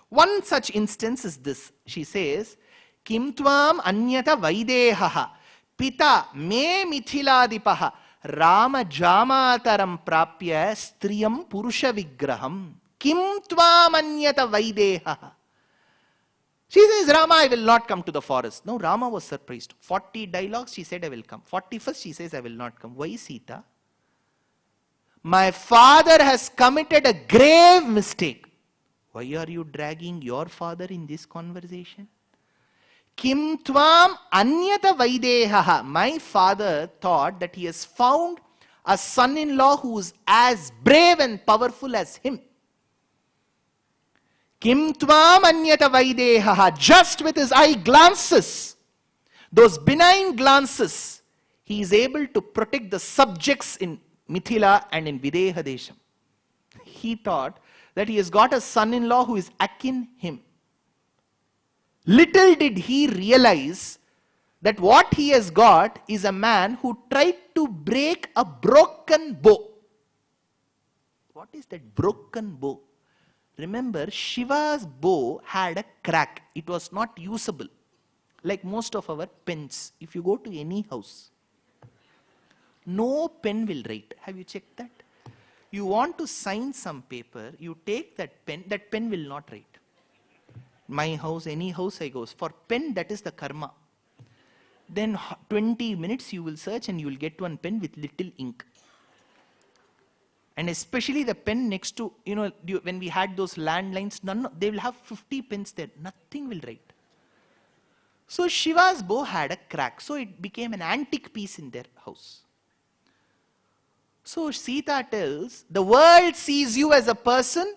One such instance is this. She says, Kim tvam anyata vaidehaha pita me mithiladipah Rama jamataram prapya striyam purusha vigraham. Kim tvam anyata vaidehaha. She says, Rama, I will not come to the forest. No, Rama was surprised. 40 dialogues, she said, I will come. 41st, she says, I will not come. Why, Sita? My father has committed a grave mistake. Why are you dragging your father in this conversation? Kim tvam anyata vaidehaha. My father thought that he has found a son-in-law who is as brave and powerful as him. Kim tvam anyata vaidehaha. Just with his eye glances, those benign glances, he is able to protect the subjects in Mithila and in Videha Desham. He thought that he has got a son-in-law who is akin him. Little did he realize that what he has got is a man who tried to break a broken bow. What is that broken bow? Remember, Shiva's bow had a crack. It was not usable. Like most of our pens. If you go to any house, no pen will write. Have you checked that? You want to sign some paper, you take that pen will not write. My house, any house I go, for pen that is the karma. Then 20 minutes you will search and you will get one pen with little ink. And especially the pen next to, when we had those landlines, they will have 50 pens there, nothing will write. So Shiva's bow had a crack, so it became an antique piece in their house. So Sita tells, the world sees you as a person,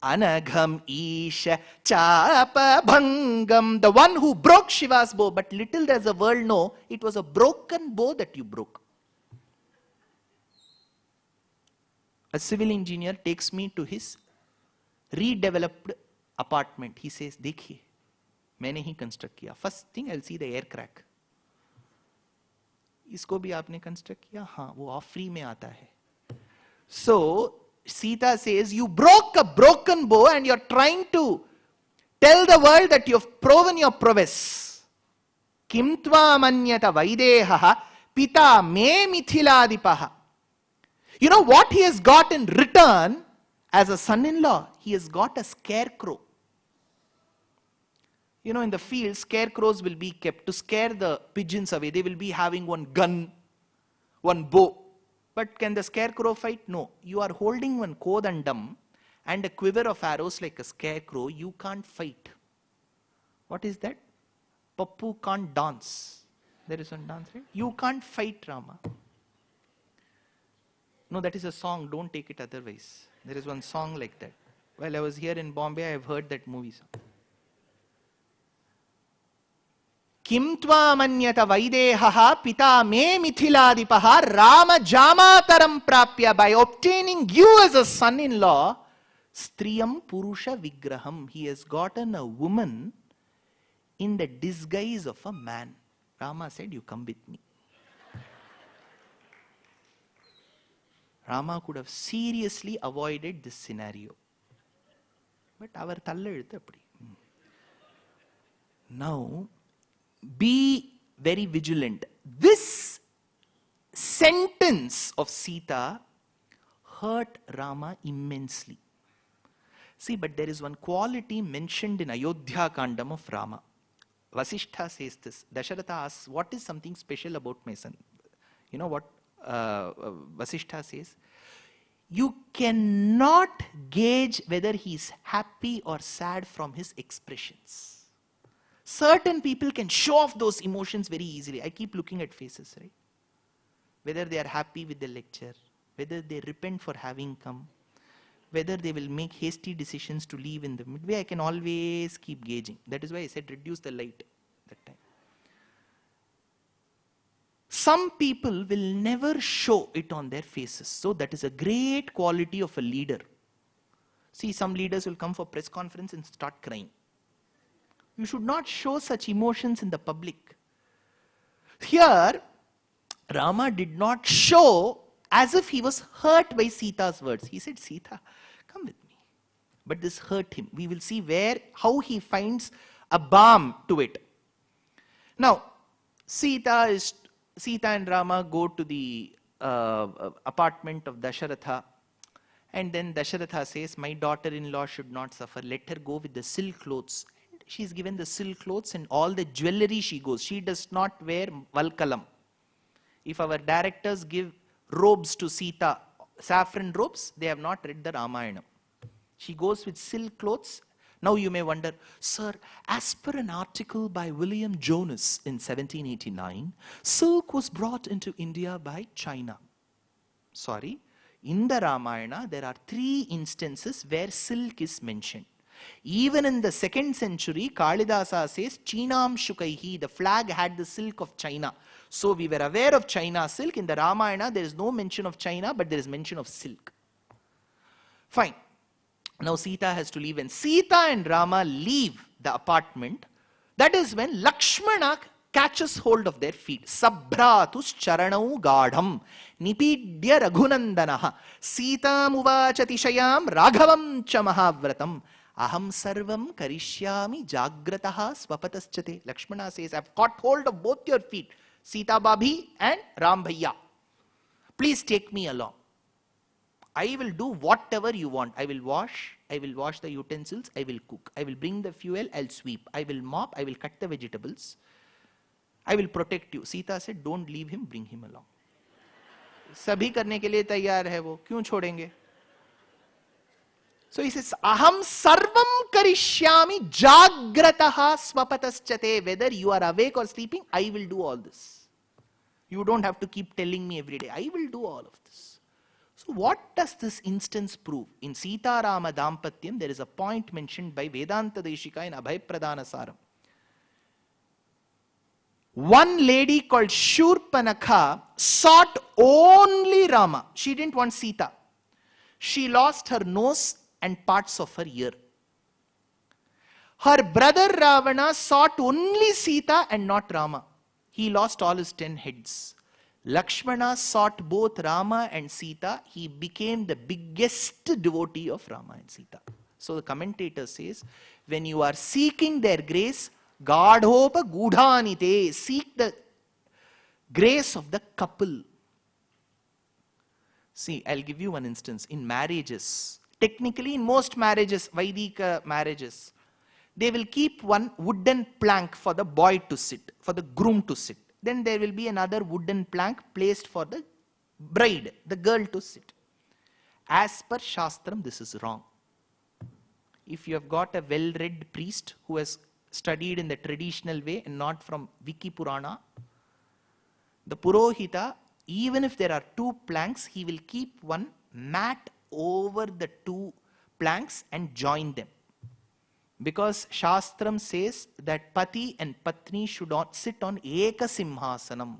Anagham Isha Chapa Bhangam, the one who broke Shiva's bow. But little does the world know, it was a broken bow that you broke. A civil engineer takes me to his redeveloped apartment. He says, देखिए, मैंने ही construct किया. First thing, I'll see the air crack. इसको भी आपने construct किया? हाँ, वो off free में आता है. So Sita says, you broke a broken bow and you're trying to tell the world that you've proven your prowess. Kim tva manyata vaidehaha pita me mithiladipah. You know what he has got in return as a son-in-law? He has got a scarecrow. You know, in the field, scarecrows will be kept to scare the pigeons away. They will be having one gun, one bow. But can the scarecrow fight? No. You are holding one kodandam and a quiver of arrows like a scarecrow. You can't fight. What is that? Pappu can't dance. There is one dance, right? You can't fight, Rama. No, that is a song. Don't take it otherwise. There is one song like that. While I was here in Bombay, I have heard that movie song. Kim tva manyata vaidehaha pita me mithiladipah Rama jamataram prapya. By obtaining you as a son-in-law, striyam purusha vigraham. He has gotten a woman in the disguise of a man. Rama said, you come with me. Rama could have seriously avoided this scenario. But our thalla eduthu appadi. Now, be very vigilant. This sentence of Sita hurt Rama immensely. See, but there is one quality mentioned in Ayodhya Kandam of Rama. Vasishtha says this. Dasharatha asks, what is something special about my son? You know what Vasishtha says? You cannot gauge whether he is happy or sad from his expressions. Certain people can show off those emotions very easily. I keep looking at faces, right? Whether they are happy with the lecture, whether they repent for having come, whether they will make hasty decisions to leave in the midway, I can always keep gauging. That is why I said reduce the light that time. Some people will never show it on their faces. So that is a great quality of a leader. See, some leaders will come for press conference and start crying. You should not show such emotions in the public. Here, Rama did not show as if he was hurt by Sita's words. He said, Sita, come with me. But this hurt him. We will see how he finds a balm to it. Now, Sita and Rama go to the apartment of Dasharatha. And then Dasharatha says, my daughter-in-law should not suffer. Let her go with the silk clothes. And she is given the silk clothes and all the jewelry she goes. She does not wear valkalam. If our directors give robes to Sita, saffron robes, they have not read the Ramayana. She goes with silk clothes. Now you may wonder, sir, as per an article by William Jonas in 1789, silk was brought into India by China. Sorry, in the Ramayana, there are 3 instances where silk is mentioned. Even in the 2nd century, Kalidasa says, Chinam Shukaihi, the flag had the silk of China. So we were aware of China silk. In the Ramayana, there is no mention of China, but there is mention of silk. Fine. Now Sita has to leave. When Sita and Rama leave the apartment, that is when Lakshmana catches hold of their feet. Sabhratus charanau gadham nipidya raghunandanaha Sita muvachatishayam raghavam cha mahavratam aham sarvam karishyami jagrataha swapataschate. Lakshmana says, I have caught hold of both your feet, Sita Babhi and Ram Bhaiya. Please take me along. I will do whatever you want. I will wash the utensils, I will cook. I will bring the fuel, I'll sweep. I will mop, I will cut the vegetables. I will protect you. Sita said, don't leave him, bring him along. Sabhi karne ke liye tayyar hai wo, kyun chhodenge? So he says, aham sarvam karishyami jagrataha swapataschate. Whether you are awake or sleeping, I will do all this. You don't have to keep telling me every day. I will do all of this. So what does this instance prove? In Sita Rama Dampatyam, there is a point mentioned by Vedanta Deshika in Abhayapradana Saram. One lady called Shurpanakha sought only Rama. She didn't want Sita. She lost her nose and parts of her ear. Her brother Ravana sought only Sita and not Rama. He lost all his 10 heads. Lakshmana sought both Rama and Sita. He became the biggest devotee of Rama and Sita. So the commentator says, when you are seeking their grace, Gadhopa Gudhanite, seek the grace of the couple. See, I'll give you one instance. In marriages, technically in most marriages, Vaidika marriages, they will keep one wooden plank for the boy to sit, for the groom to sit. Then there will be another wooden plank placed for the bride, the girl to sit. As per Shastram, this is wrong. If you have got a well-read priest who has studied in the traditional way and not from Viki Purana, the Purohita, even if there are 2 planks, he will keep one mat over the 2 planks and join them. Because Shastram says that Pati and Patni should not sit on Eka Simhasanam.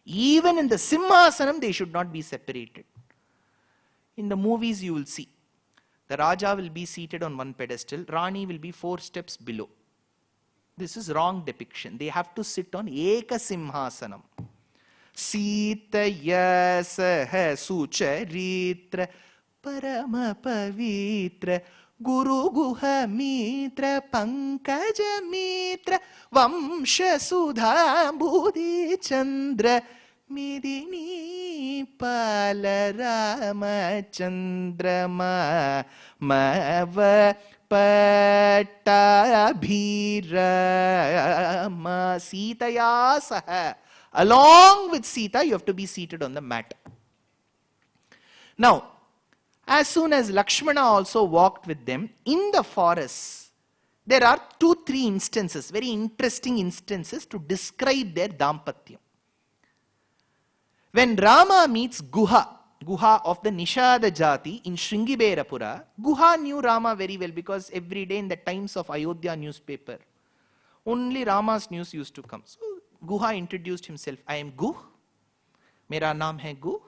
Even in the Simhasanam, they should not be separated. In the movies, you will see the Raja will be seated on one pedestal, Rani will be 4 steps below. This is wrong depiction. They have to sit on Eka Simhasanam. Sitaya saha sucharitra parama pavitra Guru Guha Mitra Pankaja Mitra Vamsha Sudha Buddhi Chandra Midini Pala Rama Chandrama Mava Pattabhirama Sitaya Saha. Along with Sita, you have to be seated on the mat. Now, as soon as Lakshmana also walked with them in the forest, there are 2-3 instances, very interesting instances to describe their Dampatyam. When Rama meets Guha of the Nishada Jati in Shringiberapura, Guha knew Rama very well because every day in the Times of Ayodhya newspaper, only Rama's news used to come. So Guha introduced himself. I am Guh. Mera naam hai Guh.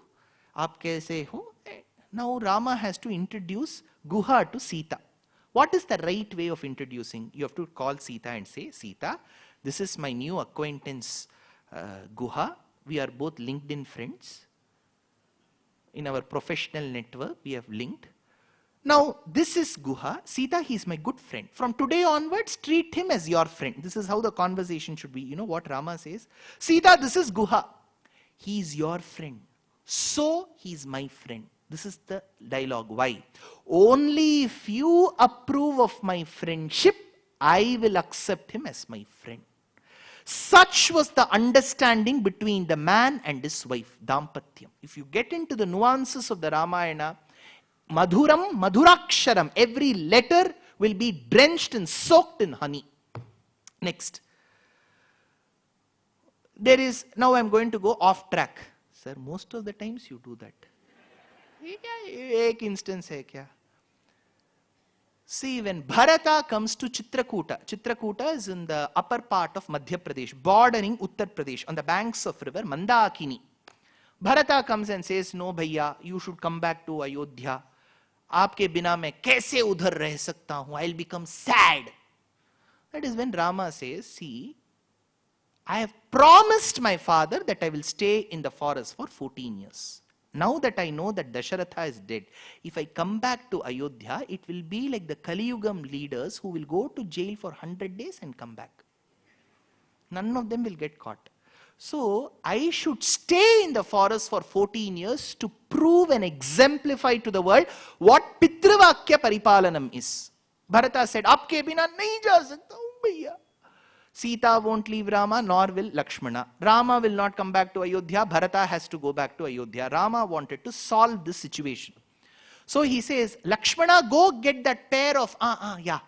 Aap kaise ho? Now Rama has to introduce Guha to Sita. What is the right way of introducing? You have to call Sita and say, Sita, this is my new acquaintance Guha. We are both LinkedIn friends. In our professional network, we have linked. Now, this is Guha. Sita, he is my good friend. From today onwards, treat him as your friend. This is how the conversation should be. You know what Rama says? Sita, this is Guha. He is your friend. So, he is my friend. This is the dialogue. Why? Only if you approve of my friendship, I will accept him as my friend. Such was the understanding between the man and his wife, Dampatyam. If you get into the nuances of the Ramayana, Madhuram, Madhuraksharam, every letter will be drenched and soaked in honey. Next. There is, now I am going to go off track. Sir, most of the times you do that. Ek instance hai kya? See, when Bharata comes to Chitrakuta, Chitrakuta is in the upper part of Madhya Pradesh, bordering Uttar Pradesh, on the banks of river Mandakini. Bharata comes and says, no bhaiya, you should come back to Ayodhya. Aapke bina main kaise udhar reh sakta hu? I'll become sad. That is when Rama says, see, I have promised my father that I will stay in the forest for 14 years. Now that I know that Dasharatha is dead, if I come back to Ayodhya, it will be like the Kali Yugam leaders who will go to jail for 100 days and come back. None of them will get caught. So, I should stay in the forest for 14 years to prove and exemplify to the world what Pitrivakya Paripalanam is. Bharata said, Aapke bina nahi ja sakta hu bhaiya. Sita won't leave Rama, nor will Lakshmana. Rama will not come back to Ayodhya. Bharata has to go back to Ayodhya. Rama wanted to solve this situation. So he says, Lakshmana, go get that pair of, yeah.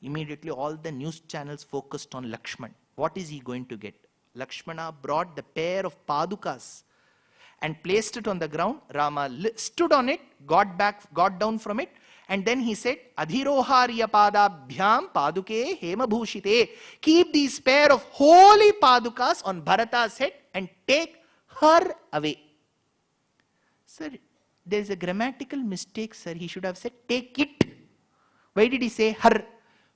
Immediately all the news channels focused on Lakshman. What is he going to get? Lakshmana brought the pair of padukas. and placed it on the ground. Rama stood on it, got down from it, and then he said, Adhiroharya padabhyam paduke hema bhushite. Keep these pair of holy padukas on Bharata's head and take her away. Sir, there is a grammatical mistake, sir. He should have said, take it. Why did he say her?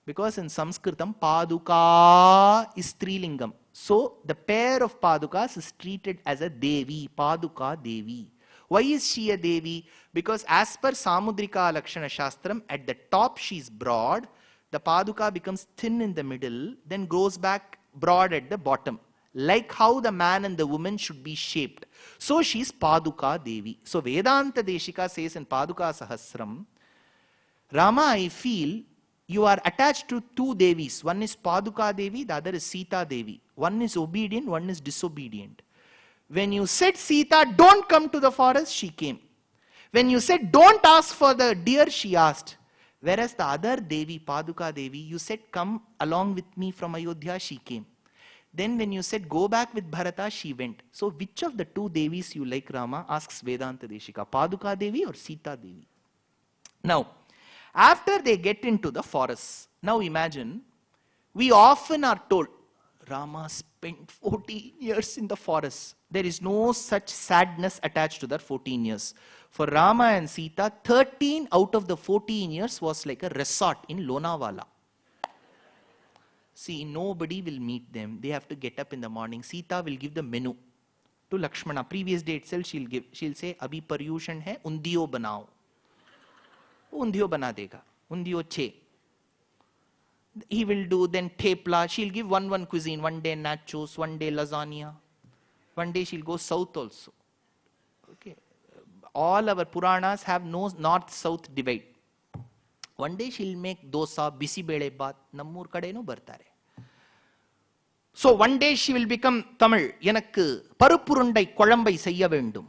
Because in Sanskritam, paduka is strilingam. So, the pair of padukas is treated as a devi, paduka devi. Why is she a devi? Because as per Samudrika Lakshana Shastram, at the top she is broad, the paduka becomes thin in the middle, then goes back broad at the bottom. Like how the man and the woman should be shaped. So she is paduka devi. So Vedanta Deshika says in Paduka Sahasram, Rama, I feel you are attached to two devis. One is Paduka Devi, the other is Sita Devi. One is obedient, one is disobedient. When you said Sita, don't come to the forest, she came. When you said don't ask for the deer, she asked. Whereas the other Devi, Paduka Devi, you said come along with me from Ayodhya, she came. Then when you said go back with Bharata, she went. So which of the two Devis you like, Rama? Asks Vedanta Deshika, Paduka Devi or Sita Devi? Now, after they get into the forest, now imagine, we often are told, Rama spent 14 years in the forest. There is no such sadness attached to that 14 years. For Rama and Sita, 13 out of the 14 years was like a resort in Lonavala. See, nobody will meet them. They have to get up in the morning. Sita will give the menu to Lakshmana. Previous day itself, she'll say, Abhi paryushan hai, undiyo banao. Undiyo bana dega. Undiyo che. He will do then thepla. She'll give one cuisine. One day nachos, one day lasagna. One day she'll go south also. Okay. All our Puranas have no north-south divide. One day she'll make dosa, bisi bele baat, nammur kadenu bartare. So one day she will become Tamil. Yanakku parupurundai kolambai seyya vendum.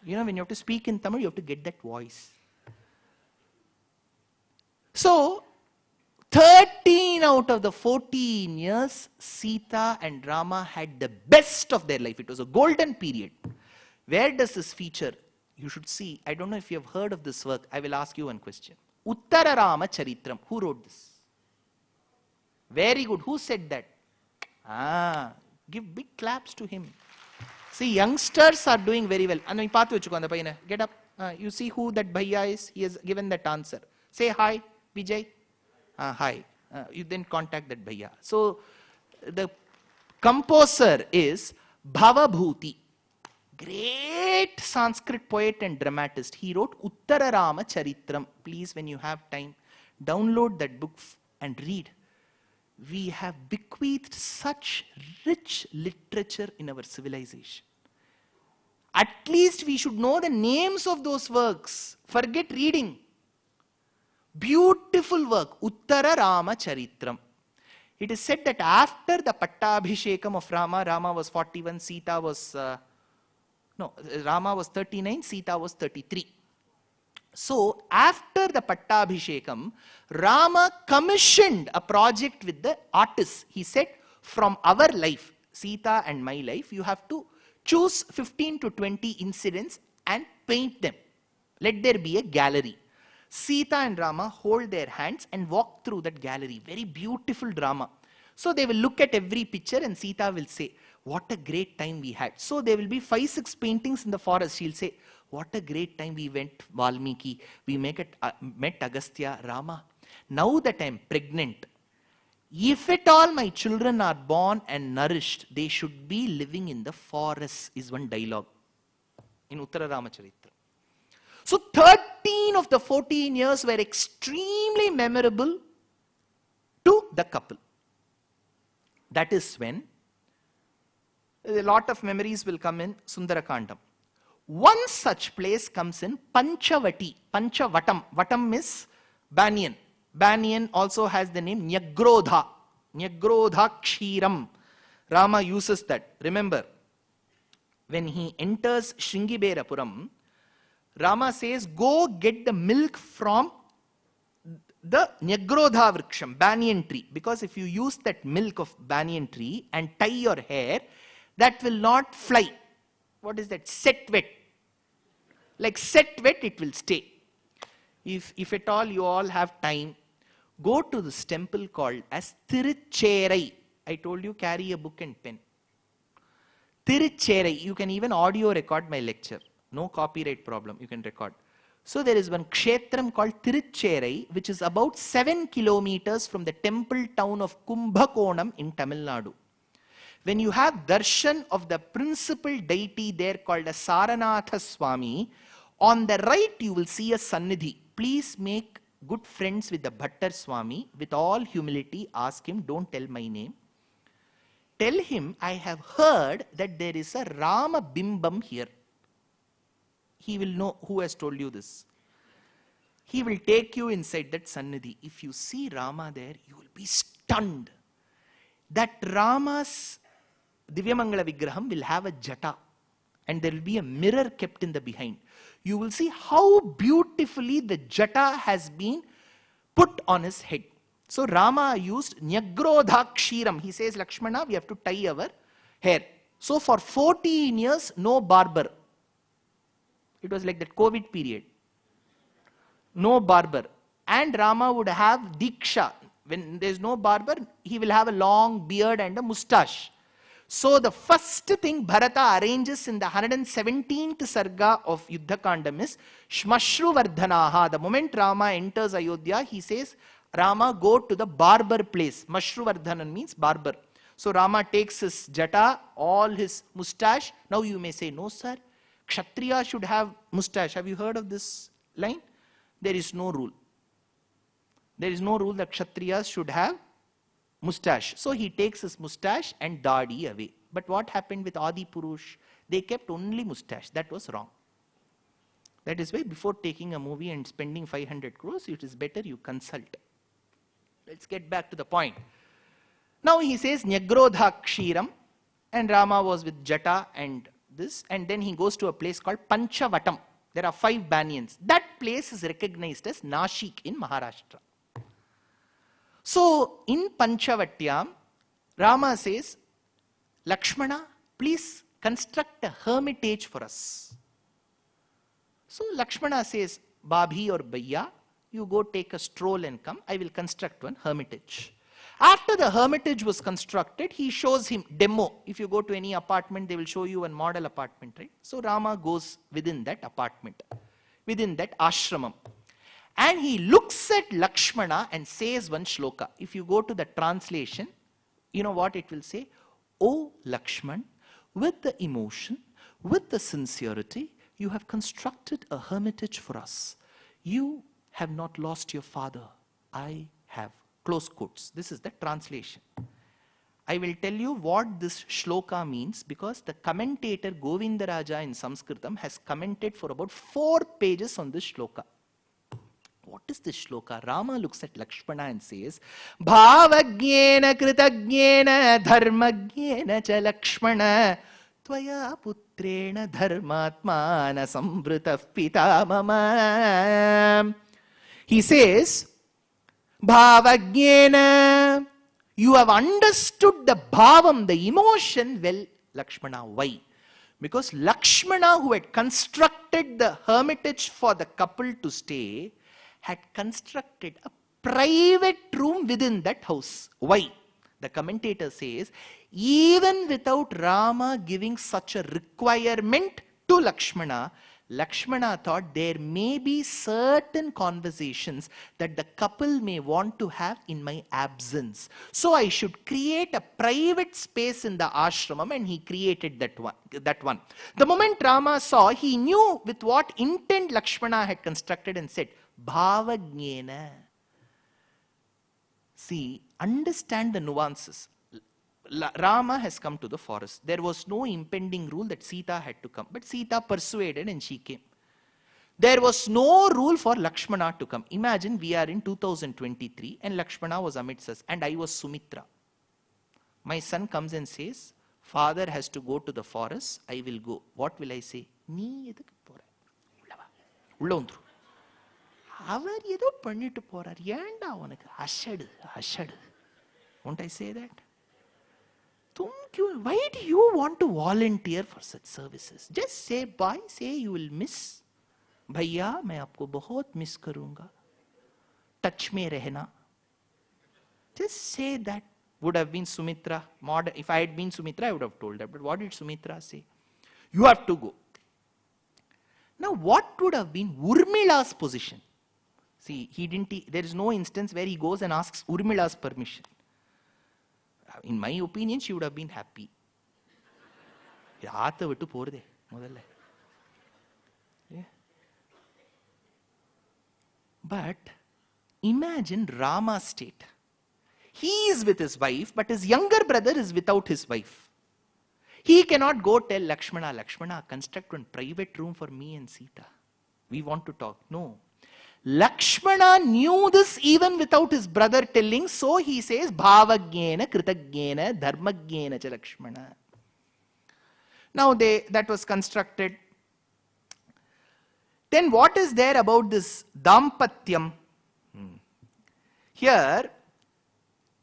You know, when you have to speak in Tamil, you have to get that voice. So, 13 out of the 14 years, Sita and Rama had the best of their life. It was a golden period. Where does this feature? You should see. I don't know if you have heard of this work. I will ask you one question. Uttara Rama Charitram. Who wrote this? Very good. Who said that? Give big claps to him. See, youngsters are doing very well. Get up. You see who that bhaiya is? He has given that answer. Say hi, Vijay. Hi. You then contact that bhaiya. So, the composer is Bhavabhuti. Great Sanskrit poet and dramatist. He wrote Uttara Rama Charitram. Please, when you have time, download that book and read. We have bequeathed such rich literature in our civilization. At least we should know the names of those works. Forget reading. Beautiful work, Uttara Rama Charitram. It is said that after the Pattabhishekam of Rama, Rama was 41, Sita was, Rama was 39, Sita was 33. So, after the Pattabhishekam, Rama commissioned a project with the artists. He said, from our life, Sita and my life, you have to choose 15 to 20 incidents and paint them. Let there be a gallery. Sita and Rama hold their hands and walk through that gallery. Very beautiful drama. So they will look at every picture and Sita will say, what a great time we had. So there will be 5-6 paintings in the forest. She'll say, what a great time we went, Valmiki. We met Agastya, Rama. Now that I am pregnant, if at all my children are born and nourished, they should be living in the forest, is one dialogue in Uttara Ramacharitra. So 13 of the 14 years were extremely memorable to the couple. That is when a lot of memories will come in Sundarakandam. One such place comes in Panchavati, Panchavatam. Vatam is banyan. Banyan also has the name Nyagrodha. Nyagrodha Kshiram. Rama uses that. Remember, when he enters Shringiberapuram, Rama says, go get the milk from the Nyagrodha Vriksham, banyan tree. Because if you use that milk of banyan tree and tie your hair, that will not fly. what is that? Set wet. Like set wet, it will stay. If at all you all have time, go to this temple called as Tirucherai. I told you, carry a book and pen. Tirucherai. You can even audio record my lecture. No copyright problem. You can record. So there is one kshetram called Tirucherai, which is about 7 kilometers from the temple town of Kumbhakonam in Tamil Nadu. When you have darshan of the principal deity there called as Saranatha Swami, on the right you will see a Sannidhi. Please make good friends with the Bhattar Swami. With all humility, ask him, don't tell my name. Tell him, I have heard that there is a Rama Bimbam here. He will know who has told you this. He will take you inside that Sannidhi. If you see Rama there, you will be stunned. That Rama's Divyamangala Vigraham will have a jata, and there will be a mirror kept in the behind. You will see how beautifully the jata has been put on his head. So Rama used Nyagrodhakshiram. He says, Lakshmana, we have to tie our hair. So for 14 years, no barber. It was like that COVID period. No barber. And Rama would have Diksha. When there is no barber, he will have a long beard and a mustache. So the first thing Bharata arranges in the 117th Sarga of Yuddhakandam is Shmashru Vardhanaha. The moment Rama enters Ayodhya, he says, Rama, go to the barber place. Mashru Vardhanan means barber. So Rama takes his jata, all his mustache. Now you may say, no sir, Kshatriya should have mustache. Have you heard of this line? There is no rule. There is no rule that Kshatriyas should have mustache. So he takes his mustache and dadi away. But what happened with Adi Purush? They kept only mustache. That was wrong. That is why before taking a movie and spending 500 crores, it is better you consult. Let's get back to the point. Now he says Nyagrodhakshiram, and Rama was with jata and this, and then he goes to a place called Panchavatam. There are 5 banyans. That place is recognized as Nashik in Maharashtra. So in Panchavatyam, Rama says, Lakshmana, please construct a hermitage for us. So Lakshmana says, Babhi or Bhaiya, you go take a stroll and come. I will construct one hermitage. After the hermitage was constructed, he shows him demo. If you go to any apartment, they will show you a model apartment, right? So Rama goes within that apartment, within that ashramam. And he looks at Lakshmana and says one shloka. If you go to the translation, you know what it will say? O Lakshman, with the emotion, with the sincerity, you have constructed a hermitage for us. You have not lost your father. I have. Close quotes. This is the translation. I will tell you what this shloka means because the commentator Govindaraja in Sanskritam has commented for about 4 pages on this shloka. What is this shloka? Rama looks at Lakshmana and says, Bhavagyena kritagyena dharmagyena cha Lakshmana tvaya putrena dharmatmana samvrita pita mama. He says, Bhavagyena, you have understood the bhavam, the emotion well, Lakshmana. Why? Because Lakshmana, who had constructed the hermitage for the couple to stay, had constructed a private room within that house. Why? The commentator says, even without Rama giving such a requirement to Lakshmana, Lakshmana thought there may be certain conversations that the couple may want to have in my absence. So I should create a private space in the ashramam, and he created that one. The moment Rama saw, he knew with what intent Lakshmana had constructed and said, Bhavagyena. See, understand the nuances. Rama has come to the forest. There was no impending rule that Sita had to come. But Sita persuaded and she came. There was no rule for Lakshmana to come. Imagine we are in 2023 and Lakshmana was amidst us and I was Sumitra. My son comes and says, father has to go to the forest. I will go. What will I say? Nee edukku pora. Ulla vandru. Avar edho pannittu porar. Yenda avanukku ashadu. Won't I say that? Why do you want to volunteer for such services? Just say bye, say you will miss. Bhaiya, मैं आपको बहुत miss करूँगा. Touch में रहना. Just say that. Would have been Sumitra. If I had been Sumitra, I would have told her. But what did Sumitra say? You have to go. Now, what would have been Urmila's position? See, there is no instance where he goes and asks Urmila's permission. In my opinion, she would have been happy. But imagine Rama's state. He is with his wife, but his younger brother is without his wife. He cannot go tell Lakshmana, Lakshmana, construct one private room for me and Sita. We want to talk. No. Lakshmana knew this even without his brother telling, so he says, Bhavagyena, Kritagyena, Dharmagyena cha Lakshmana. Now that was constructed. Then what is there about this Dampatyam? Here,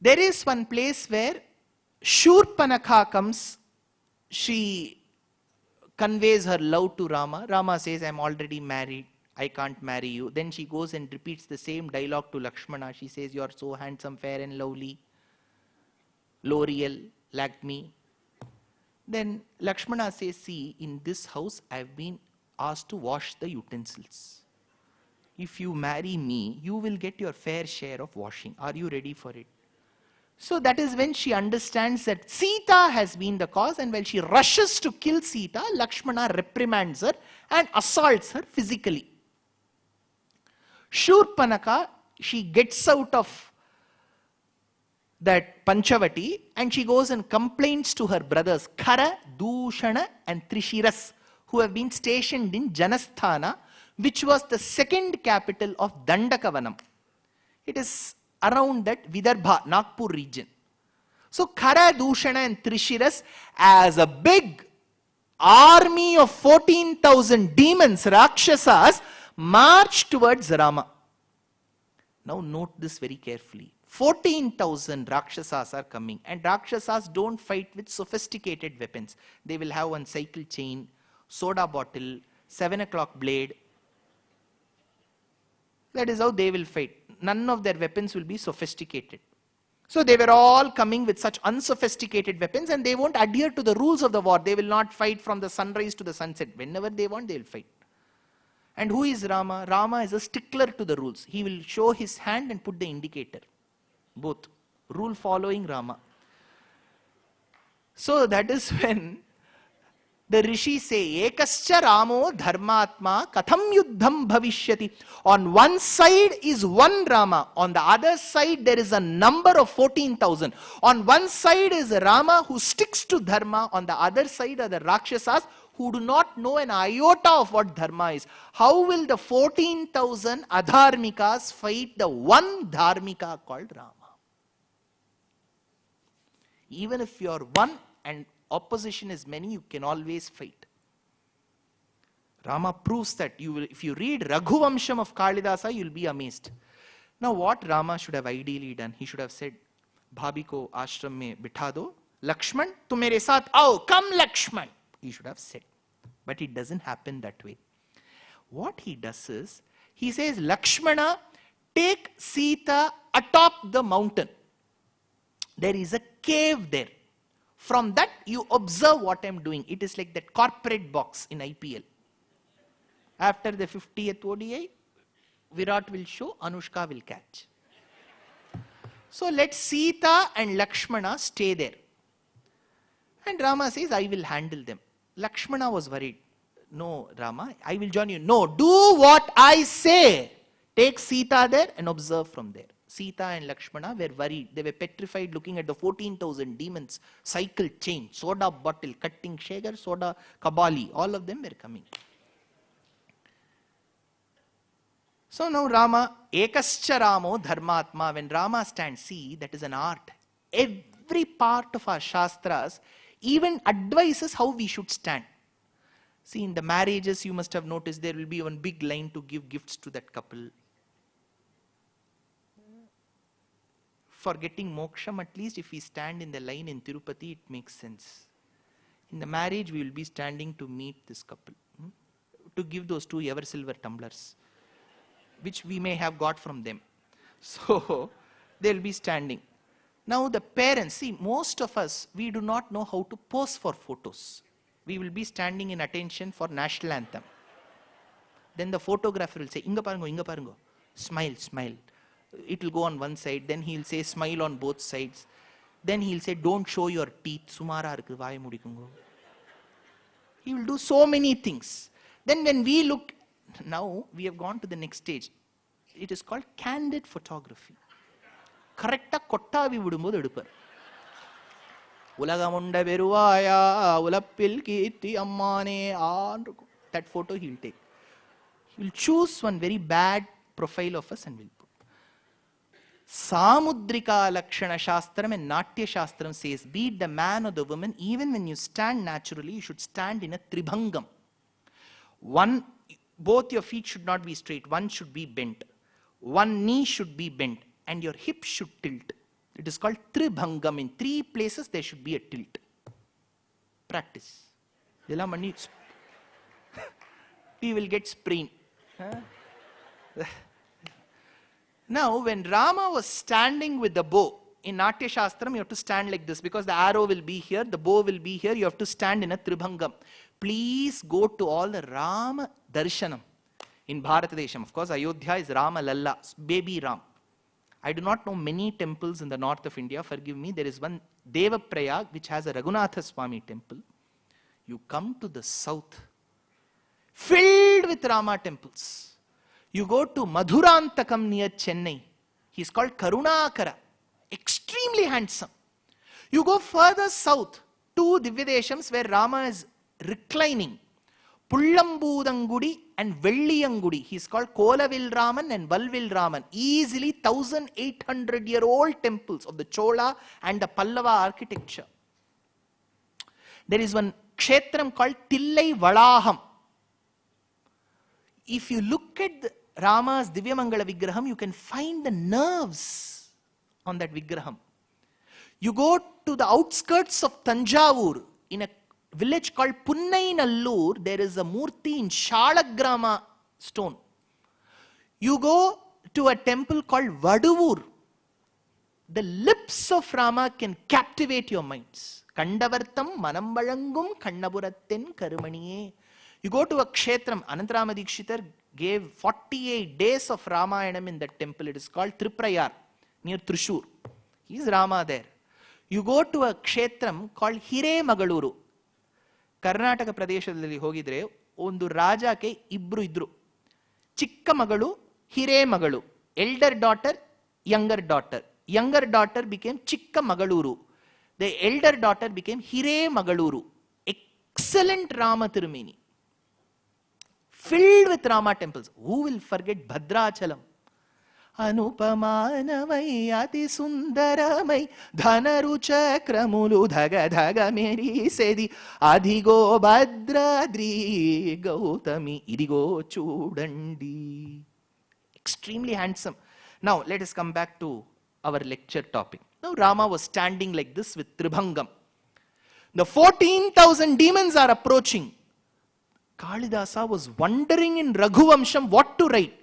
there is one place where Shurpanakha comes, she conveys her love to Rama. Rama says, I am already married, I can't marry you. Then she goes and repeats the same dialogue to Lakshmana. She says, you are so handsome, fair and lovely, L'Oreal, Lakme. Then Lakshmana says, see, in this house I have been asked to wash the utensils. If you marry me, you will get your fair share of washing. Are you ready for it? So that is when she understands that Sita has been the cause, and when she rushes to kill Sita, Lakshmana reprimands her and assaults her physically. Shurpanakha, she gets out of that Panchavati and she goes and complains to her brothers Khara, Dushana and Trishiras, who have been stationed in Janasthana, which was the second capital of Dandakavanam. It is around that Vidarbha, Nagpur region. So Khara, Dushana and Trishiras, as a big army of 14,000 demons, Rakshasas, march towards Rama. Now note this very carefully. 14,000 Rakshasas are coming, and Rakshasas don't fight with sophisticated weapons. They will have one cycle chain, soda bottle, 7 o'clock blade. That is how they will fight. None of their weapons will be sophisticated. So they were all coming with such unsophisticated weapons, and they won't adhere to the rules of the war. They will not fight from the sunrise to the sunset. Whenever they want, they will fight. And who is Rama? Rama is a stickler to the rules. He will show his hand and put the indicator. Both. Rule following Rama. So that is when the rishis say, Ekascha Ramo Dharmatma Katham Yuddham Bhavishyati. On one side is one Rama. On the other side there is a number of 14,000. On one side is Rama who sticks to Dharma. On the other side are the Rakshasas who do not know an iota of what Dharma is. How will the 14,000 Adharmikas fight the one Dharmika called Rama? Even if you are one and opposition is many, you can always fight. Rama proves that. If you read Raghuvamsham of Kalidasa, you will be amazed. Now what Rama should have ideally done? He should have said, Bhabhi ko ashram mein bitha do, Lakshman, tu mere saath aao, come Lakshman. He should have said. But it doesn't happen that way. What he does is, he says, Lakshmana, take Sita atop the mountain. There is a cave there. From that, you observe what I am doing. It is like that corporate box in IPL. After the 50th ODI, Virat will show, Anushka will catch. So let Sita and Lakshmana stay there. And Rama says, I will handle them. Lakshmana was worried. No, Rama, I will join you. No, do what I say. Take Sita there and observe from there. Sita and Lakshmana were worried. They were petrified looking at the 14,000 demons, cycle chain, soda bottle, cutting shaker, soda kabali. All of them were coming. So now Rama, Ekascha Ramo Dharmatma, when Rama stands, see, that is an art. Every part of our Shastras even advises how we should stand. See, in the marriages, you must have noticed there will be one big line to give gifts to that couple. for getting moksham, at least if we stand in the line in Tirupati, it makes sense. In the marriage, we will be standing to meet this couple, to give those 2 ever silver tumblers, which we may have got from them. So they'll be standing. Now the parents, see, most of us, we do not know how to pose for photos. We will be standing in attention for national anthem. Then the photographer will say, inga parango, smile, smile. It will go on one side. Then he'll say, smile on both sides. Then he'll say, don't show your teeth. Sumara irukku, vaai mudikungo. He will do so many things. Then when we look, now we have gone to the next stage. It is called candid photography. Correcta kottavi vidumbodhu edupar. Ulagamunda veruvaya, ulappil keetti ammane, that photo he will take. He will choose one very bad profile of us and will put. Samudrika Lakshana Shastram and Natya Shastram says, be it the man or the woman, even when you stand naturally, you should stand in a tribhangam. Both your feet should not be straight, one should be bent. One knee should be bent and your hip should tilt. It is called tribhangam. In 3 places there should be a tilt. Practice. We will get sprain. Now, when Rama was standing with the bow, in Natya Shastram, you have to stand like this because the arrow will be here, the bow will be here, you have to stand in a tribhangam. Please go to all the Rama Darshanam in Bharatadesham. Of course, Ayodhya is Rama Lalla, baby Ram. I do not know many temples in the north of India, forgive me. There is one Devaprayag which has a Raghunatha Swami temple. You come to the south, filled with Rama temples. You go to Madhurantakam near Chennai. He is called Karunakara. Extremely handsome. You go further south, 2 Divyadeshams where Rama is reclining. Pullambudangudi and Velliyangudi. He is called Kolavil Raman and Valvil Raman. Easily 1800-year-old temples of the Chola and the Pallava architecture. There is one kshetram called Tillai Valaham. If you look at the Rama's Divyamangala Vigraham, you can find the nerves on that Vigraham. You go to the outskirts of Tanjavur, in a village called Punnainallur, there is a murti in Shalagrama stone. You go to a temple called Vaduvur. The lips of Rama can captivate your minds. Kandavartam manambalangum kannaburattin karumaniye. You go to a kshetram, Anantarama Dikshitar gave 48 days of Ramayanam in that temple. It is called Triprayar, near Thrissur. He is Rama there. You go to a kshetram called Hire Magaluru. Karnataka Pradeshadalli hogidre, ondu rajake ibru idru. Chikka Magalu, Hire Magalu. Elder daughter, younger daughter. Younger daughter became Chikka Magaluru. The elder daughter became Hire Magaluru. Excellent Rama Tirumeni. Filled with Rama temples. Who will forget Bhadrachalam? Anupamanamai ati sundaramai dhanaru chakramulu dhaga dhaga meri sedi adhigo bhadradri gautami idigo chudandi. Extremely handsome. Now let us come back to our lecture topic. Now Rama was standing like this with Tribhangam. The 14,000 demons are approaching. Kalidasa was wondering in Raghuvamsham what to write.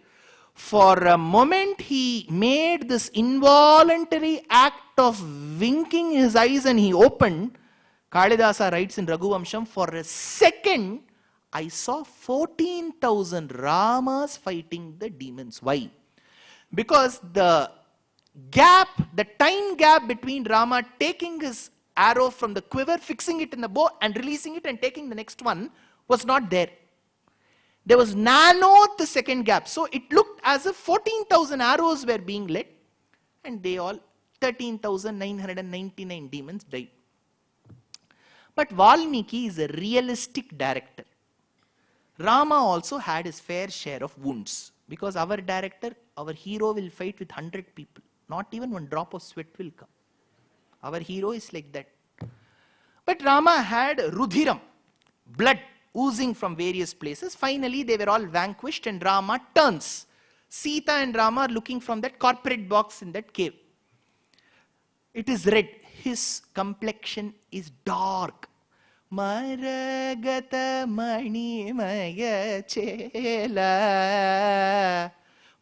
For a moment he made this involuntary act of winking his eyes and he opened. Kalidasa writes in Raghuvamsham, for a second I saw 14,000 Ramas fighting the demons. Why? Because the gap, the time gap between Rama taking his arrow from the quiver, fixing it in the bow and releasing it and taking the next one was not there. There was nanosecond gap. So it looked as if 14,000 arrows were being let and they all 13,999 demons died. But Valmiki is a realistic director. Rama also had his fair share of wounds because our director, our hero will fight with 100 people. Not even one drop of sweat will come. Our hero is like that. But Rama had Rudhiram, blood oozing from various places. Finally, they were all vanquished and Rama turns. Sita and Rama are looking from that corporate box in that cave. It is red. His complexion is dark. Maragata mani maya chela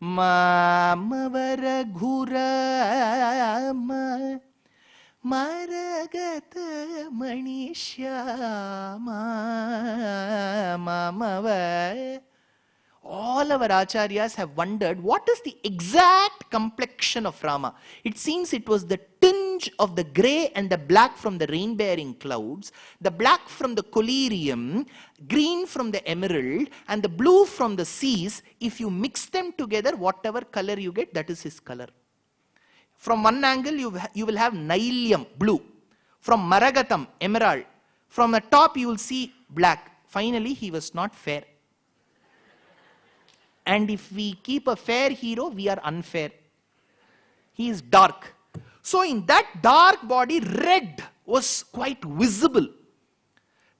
mamavara ghurama Maragata mani shyama mamava. All our acharyas have wondered what is the exact complexion of Rama. It seems it was the tinge of the grey and the black from the rain-bearing clouds, the black from the collyrium, green from the emerald, and the blue from the seas. If you mix them together, whatever color you get, that is his color. From one angle, you will have nylium, blue. From maragatam, emerald. From the top, you will see black. Finally, he was not fair. And if we keep a fair hero, we are unfair. He is dark. So in that dark body, red was quite visible.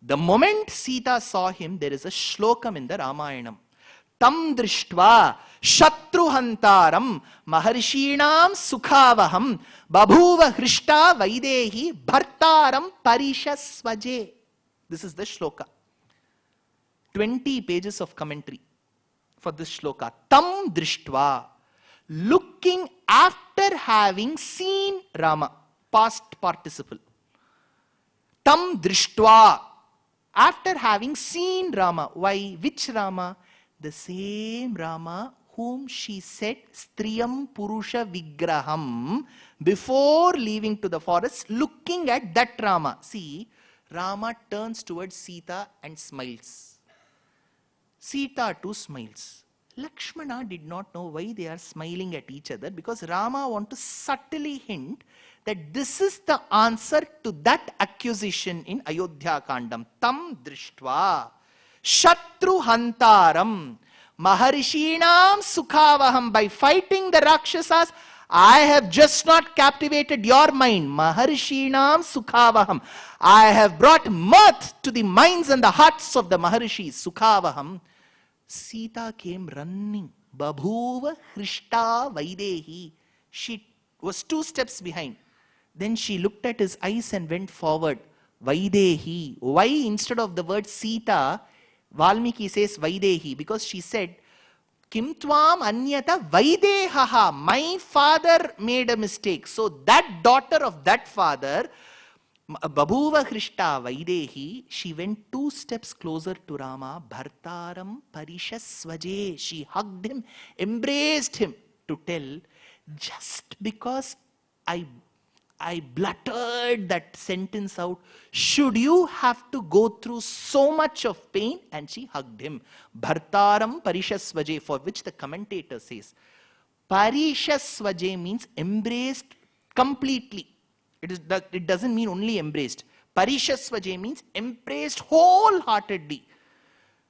The moment Sita saw him, there is a shlokam in the Ramayanam. Tam drishtva shatruhantaram maharshinam sukhavaham babhuva hrishta vaidehi bhartaram parishasvaje. This is the shloka. 20 pages of commentary for this shloka. Tam drishtva, looking after having seen Rama, past participle. Tam drishtva, after having seen Rama. Why? Which Rama? The same Rama whom she said Striyam Purusha Vigraham before leaving to the forest, looking at that Rama. See, Rama turns towards Sita and smiles. Sita too smiles. Lakshmana did not know why they are smiling at each other, because Rama wants to subtly hint that this is the answer to that accusation in Ayodhya Kandam. Tam drishtva shatru hantaram maharishinam sukhavaham. By fighting the Rakshasas, I have just not captivated your mind. Maharishinam sukhavaham. I have brought mirth to the minds and the hearts of the Maharishis. Sukhavaham. Sita came running. Babhuva Hrishta Vaidehi. She was 2 steps behind. Then she looked at his eyes and went forward. Vaidehi. Why instead of the word Sita, Valmiki says Vaidehi? Because she said, Kim tvam anyata Vaidehaha. My father made a mistake. So that daughter of that father, Babhuva Hrishta Vaidehi, she went 2 steps closer to Rama. Bhartaram Parishasvaje. She hugged him, embraced him, to tell, just because I bluttered that sentence out, should you have to go through so much of pain? And she hugged him. Bhartaram Parishasvaje, for which the commentator says, Parishasvaje means embraced completely. It doesn't mean only embraced. Parishasvaje means embraced wholeheartedly.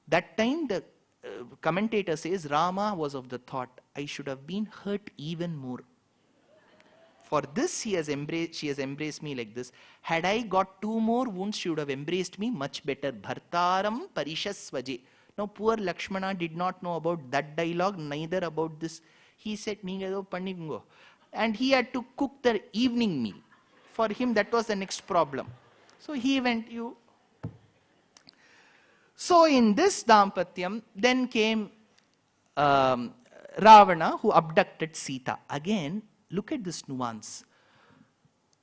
That time the commentator says Rama was of the thought, I should have been hurt even more. For this she has embraced me like this. Had I got 2 more wounds, she would have embraced me much better. Bhartaram Parishasvaje. Now poor Lakshmana did not know about that dialogue, neither about this. He said, and he had to cook the evening meal. For him, that was the next problem. So he went, So in this Dampatyam, then came Ravana, who abducted Sita. Again, look at this nuance.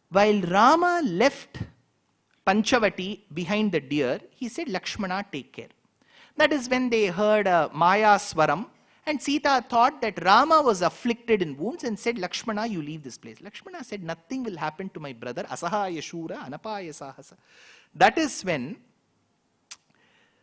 While Rama left Panchavati behind the deer, he said, Lakshmana, take care. That is when they heard Maya Swaram. And Sita thought that Rama was afflicted in wounds and said, Lakshmana, you leave this place. Lakshmana said, nothing will happen to my brother. Asahaya Shura, Anapaya Sahasa. That is when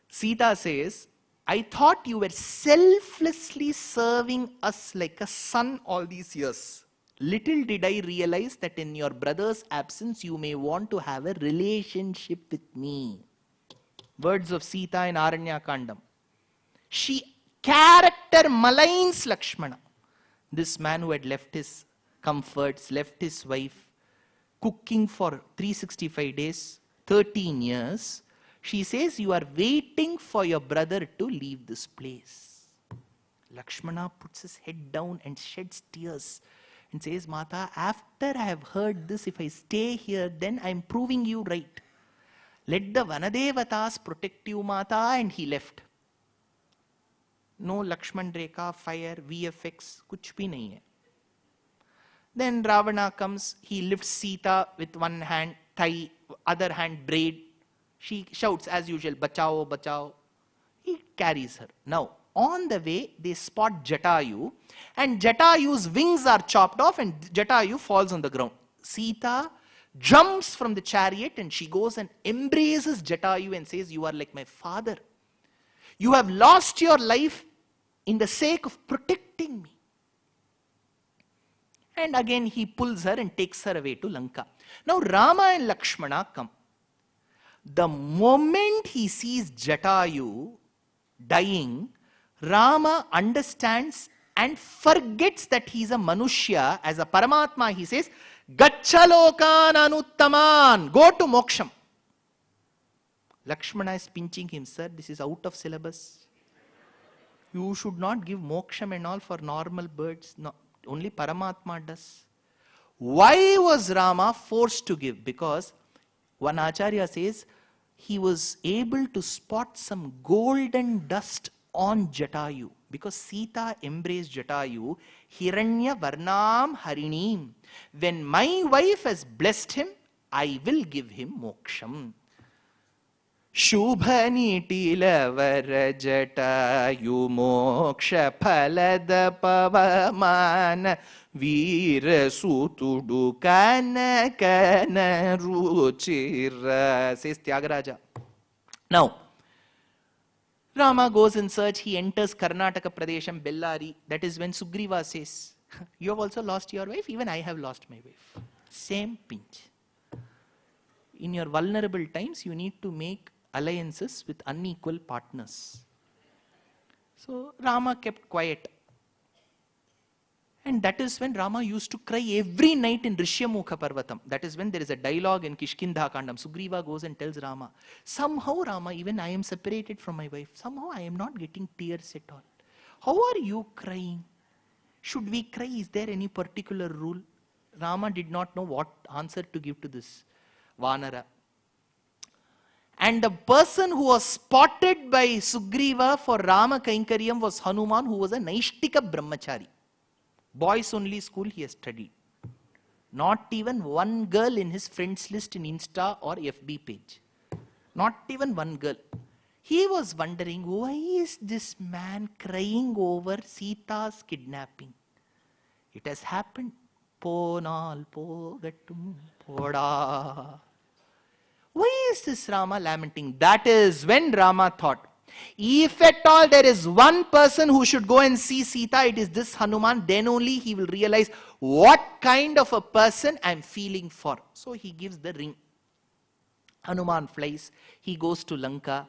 Sita says, I thought you were selflessly serving us like a son all these years. Little did I realize that in your brother's absence, you may want to have a relationship with me. Words of Sita in Aranya Kandam. She character maligns Lakshmana. This man who had left his comforts, left his wife, cooking for 365 days, 13 years. She says, you are waiting for your brother to leave this place. Lakshmana puts his head down and sheds tears. and says, Mata, after I have heard this, if I stay here, then I am proving you right. Let the Vanadevatas protect you, Mata, and he left. No Lakshman Rekha, fire, VFX, kuch bhi nahi hai. Then Ravana comes, he lifts Sita with one hand, thigh, other hand braid. She shouts as usual, Bachao, Bachao. He carries her. Now, on the way, they spot Jatayu, and Jatayu's wings are chopped off, and Jatayu falls on the ground. Sita jumps from the chariot, and she goes and embraces Jatayu and says, you are like my father. You have lost your life in the sake of protecting me. And again he pulls her and takes her away to Lanka. Now Rama and Lakshmana come. The moment he sees Jatayu dying, Rama understands and forgets that he is a Manushya. As a Paramatma, he says, Gaccha lokan anuttaman, go to moksham. Lakshmana is pinching him, sir, this is out of syllabus. You should not give moksham and all for normal birds. No, only Paramatma does. Why was Rama forced to give? Because one Acharya says he was able to spot some golden dust on Jatayu. Because Sita embraced Jatayu, Hiranya Varnam Harinim. When my wife has blessed him, I will give him moksham. Shubhanitila varajatayu moksha phalada pavamana veera sutudu kana kana ruchira, says Tyagaraja. Now, Rama goes in search, he enters Karnataka Pradesham, Bellari. That is when Sugriva says, you have also lost your wife, even I have lost my wife. Same pinch. In your vulnerable times, you need to make alliances with unequal partners. So Rama kept quiet. And that is when Rama used to cry every night in Rishyamukha Parvatam. That is when there is a dialogue in Kishkindha Kandam. Sugriva goes and tells Rama, somehow Rama, even I am separated from my wife. Somehow I am not getting tears at all. How are you crying? Should we cry? Is there any particular rule? Rama did not know what answer to give to this Vanara. And the person who was spotted by Sugriva for Rama Kainkaryam was Hanuman, who was a Naishtika Brahmachari. Boys only school he has studied. Not even one girl in his friends list in Insta or FB page. Not even one girl. He was wondering, why is this man crying over Sita's kidnapping? It has happened. Ponal pogattum poda. Why is this Rama lamenting? That is when Rama thought, if at all there is one person who should go and see Sita, it is this Hanuman. Then only he will realize what kind of a person I am feeling for. So he gives the ring. Hanuman flies. He goes to Lanka.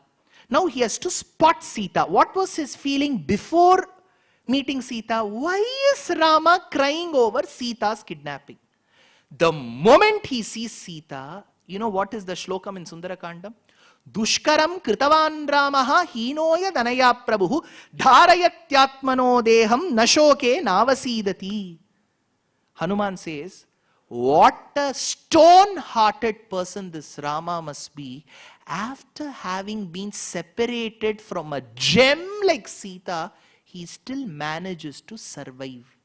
Now he has to spot Sita. What was his feeling before meeting Sita? Why is Rama crying over Sita's kidnapping? The moment he sees Sita, you know what is the shlokam in Sundarakandam? Dushkaram kritavan Ramaha hinoya danaya prabhu dharayatyatmano deham nashoke navasidati. Hanuman says, what a stone-hearted person this Rama must be after having been separated from a gem like Sita, he still manages to survive.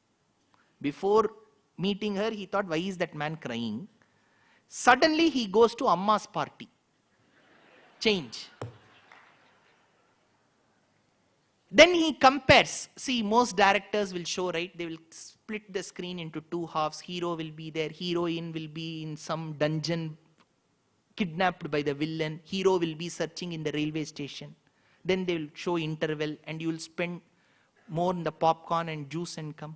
Before meeting her, he thought, why is that man crying? Suddenly he goes to Amma's party. Change. Then he compares. See, most directors will show, right? They will split the screen into two halves. Hero will be there. Heroine will be in some dungeon, kidnapped by the villain. Hero will be searching in the railway station. Then they will show interval and you will spend more in the popcorn and juice and come.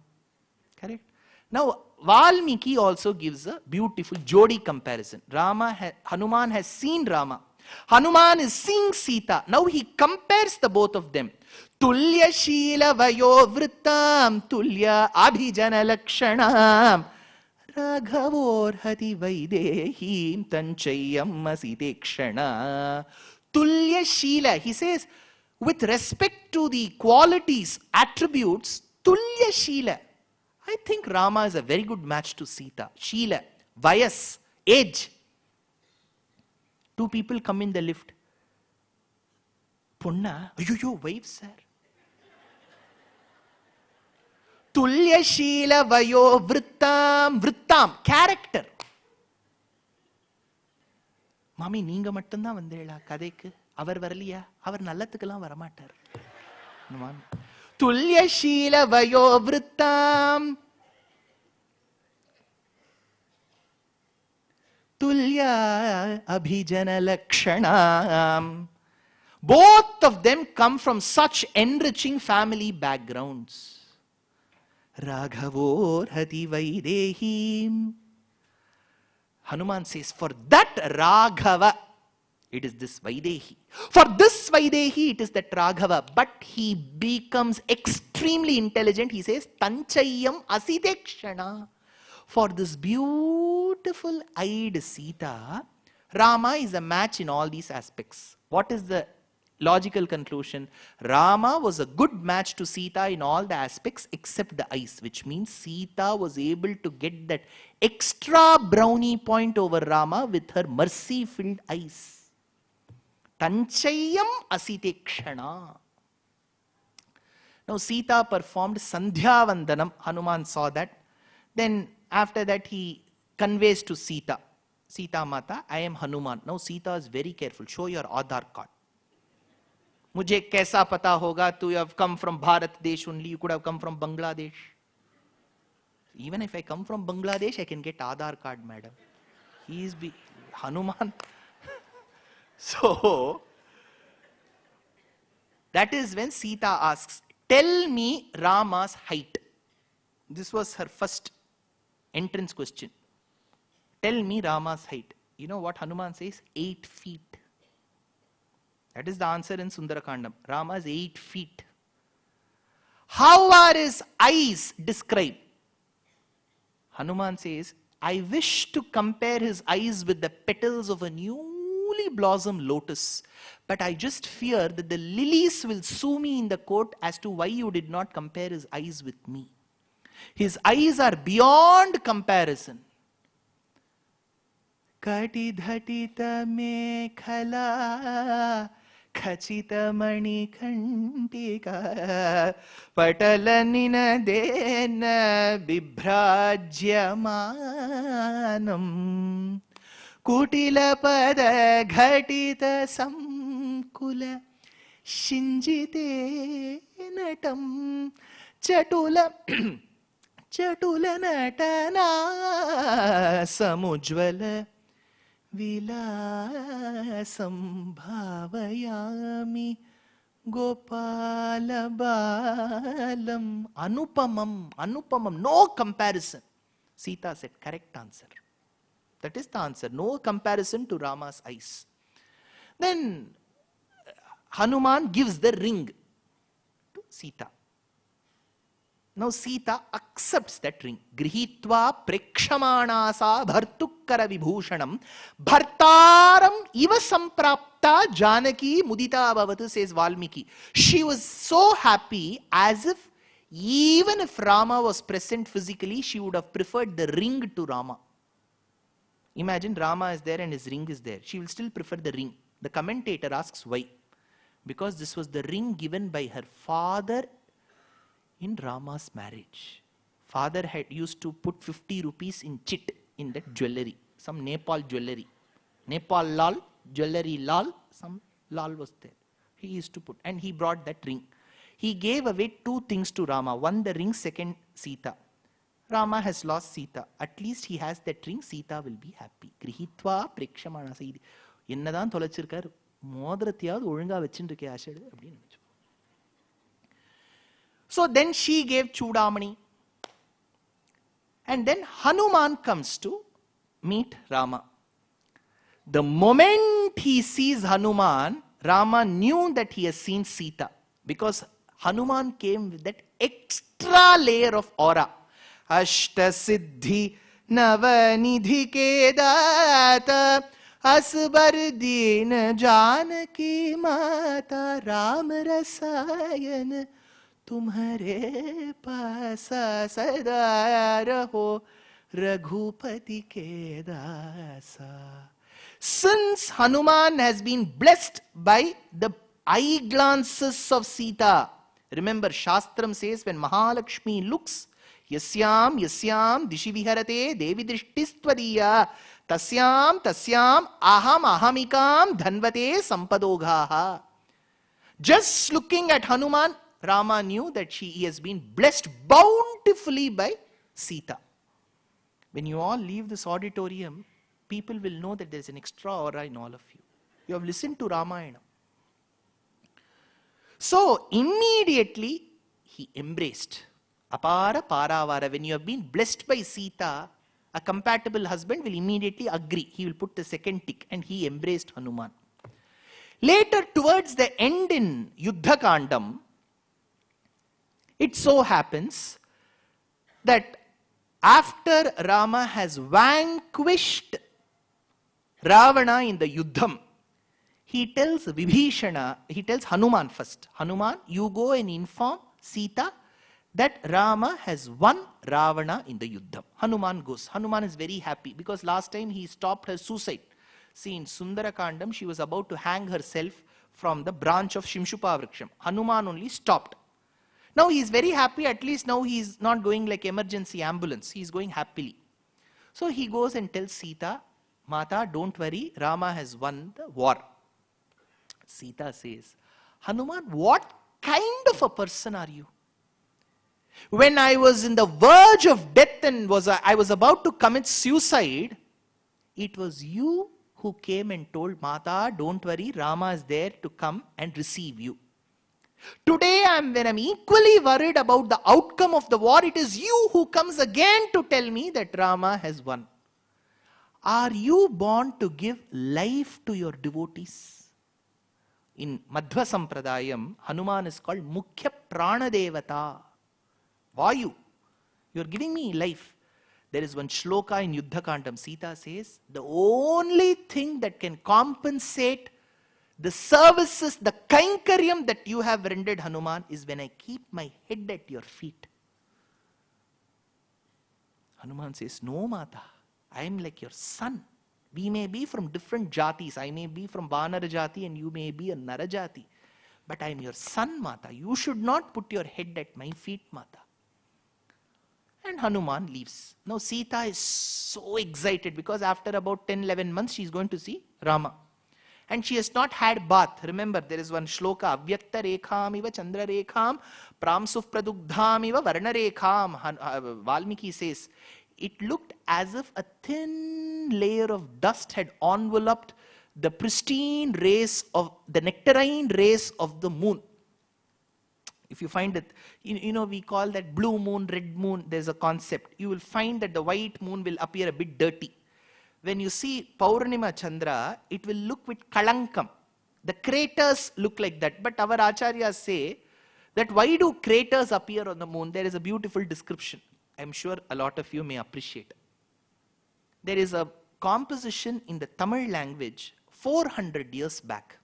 Correct? Now, Valmiki also gives a beautiful Jodi comparison. Hanuman has seen Rama. Hanuman is seeing Sita. Now he compares the both of them. Tulya Shila Vayo Vrittam Tulya Abhijana Lakshanam Raghavor Hati Vaidehim Tanchayam Masitekshana. Tulya Shila, he says, with respect to the qualities, attributes, Tulya Shila. I think Rama is a very good match to Sita. Sheila, Vayas, age. Two people come in the lift. Punna, your wife, sir. Tulya Sheila Vayo Vrittam, character. Mami, நீங்க மட்டும்தான் வந்தேளா கதைக்கு? அவர் வரலையா? அவர் நல்லத்துக்கெல்லாம் வரமாட்டார். துல்யசீல வயோவிருத்தாம் துல்யா அபிஜன லக்ஷணாம். Both of them come from such enriching family backgrounds. Raghavor hati vaidehim. Hanuman says, for that Raghava, it is this Vaidehi. For this Vaidehi, it is that Raghava. But he becomes extremely intelligent. He says, Tanchayam Asidekshana. For this beautiful eyed Sita, Rama is a match in all these aspects. What is the logical conclusion? Rama was a good match to Sita in all the aspects except the eyes, which means Sita was able to get that extra brownie point over Rama with her mercy-filled eyes. Tanchayam Asitekshana. Now Sita performed Sandhya Vandanam. Hanuman saw that. Then after that he conveys to Sita, Sita Mata, I am Hanuman. Now Sita is very careful. Show your Aadhaar card. मुझे कैसा पता होगा? You have come from Bharat Desh only. You could have come from Bangladesh. Even if I come from Bangladesh, I can get Aadhaar card, madam. He is Hanuman. So that is when Sita asks, tell me Rama's height. This was her first entrance question. Tell me Rama's height. You know what Hanuman says? 8 feet. That is the answer in Sundarakandam. Rama is 8 feet. How are his eyes described? Hanuman says, I wish to compare his eyes with the petals of a newly blossomed lotus. But I just fear that the lilies will sue me in the court as to why you did not compare his eyes with me. His eyes are beyond comparison. Kati dhatita mekhala Khachita mani khantika Patalanina dena bibhrajyamanam Kutila pada ghatita samkula Shinjite natam Chatula Chatula natana Samujvala Vilasam bhavayami Gopala balam Anupamam, no comparison. Sita said, correct answer. That is the answer. No comparison to Rama's eyes. Then Hanuman gives the ring to Sita. Now Sita accepts that ring. Grihitva prekshamanasa bhartukkara vibhushanam bhartaram iva samprapta janaki mudita bhavatu, says Valmiki. She was so happy as if even if Rama was present physically, she would have preferred the ring to Rama. Imagine Rama is there and his ring is there. She will still prefer the ring. The commentator asks why. Because this was the ring given by her father in Rama's marriage. Father had used to put 50 rupees in chit in that jewelry, some Nepal jewelry. Nepal lal, jewelry lal, some lal was there. He used to put, and he brought that ring. He gave away 2 things to Rama. One, the ring, second, Sita. Rama has lost Sita. At least he has that ring, Sita will be happy. Grihitva prekshamana saidi. Yennadan tholachirkar, modratiyad olunga vechinduke ashadu appdinu. So then she gave Chudamani. And then Hanuman comes to meet Rama. The moment he sees Hanuman, Rama knew that he has seen Sita. Because Hanuman came with that extra layer of aura. Ashta siddhi navanidhi kedata asbardin janaki mata ram rasayan तुम्हारे पास सदा रहो रघुपति के दासा. Since Hanuman has been blessed by the eye glances of Sita, remember Shastram says when Mahalakshmi looks, yasyam yasyam dishi viharate devi drishtistvadiya tasyam tasyam aham ahamikam dhanvate sampadoghaha. Just looking at Hanuman, Rama knew that he has been blessed bountifully by Sita. When you all leave this auditorium, people will know that there is an extra aura in all of you. You have listened to Ramayana. So immediately he embraced. Apara paravara. When you have been blessed by Sita, a compatible husband will immediately agree. He will put the second tick, and he embraced Hanuman. Later, towards the end in Yuddha Kandam, it so happens that after Rama has vanquished Ravana in the Yuddham, he tells Vibhishana, he tells Hanuman first, Hanuman, you go and inform Sita that Rama has won Ravana in the Yuddham. Hanuman goes. Hanuman is very happy because last time he stopped her suicide. See, in Sundara Kandam, she was about to hang herself from the branch of Shimshupa Vriksham. Hanuman only stopped. Now he is very happy, at least now he is not going like emergency ambulance. He is going happily. So he goes and tells Sita, Mata, don't worry, Rama has won the war. Sita says, Hanuman, what kind of a person are you? When I was in the verge of death and I was about to commit suicide, it was you who came and told Mata, don't worry, Rama is there to come and receive you. Today, when I'm equally worried about the outcome of the war, it is you who comes again to tell me that Rama has won. Are you born to give life to your devotees? In Madhva Sampradayam, Hanuman is called Mukhya Prana Devata. Vayu. You are giving me life. There is one shloka in Yuddha Kandam. Sita says, the only thing that can compensate the services, the kainkaryam that you have rendered, Hanuman, is when I keep my head at your feet. Hanuman says, no, Mata, I am like your son. We may be from different jatis. I may be from Vanara Jati and you may be a Nara Jati. But I am your son, Mata. You should not put your head at my feet, Mata. And Hanuman leaves. Now Sita is so excited because after about 10-11 months she is going to see Rama. And she has not had bath. Remember, there is one shloka, Avyakta rekham iva chandra rekham pramsuf pradugdham iva varna rekham. Valmiki says, it looked as if a thin layer of dust had enveloped the pristine rays of the nectarine rays of the moon. If you find it, we call that blue moon, red moon, there's a concept. You will find that the white moon will appear a bit dirty. When you see Paurnima Chandra, it will look with kalankam. The craters look like that. But our acharyas say that why do craters appear on the moon? There is a beautiful description. I'm sure a lot of you may appreciate. There is a composition in the Tamil language 400 years back.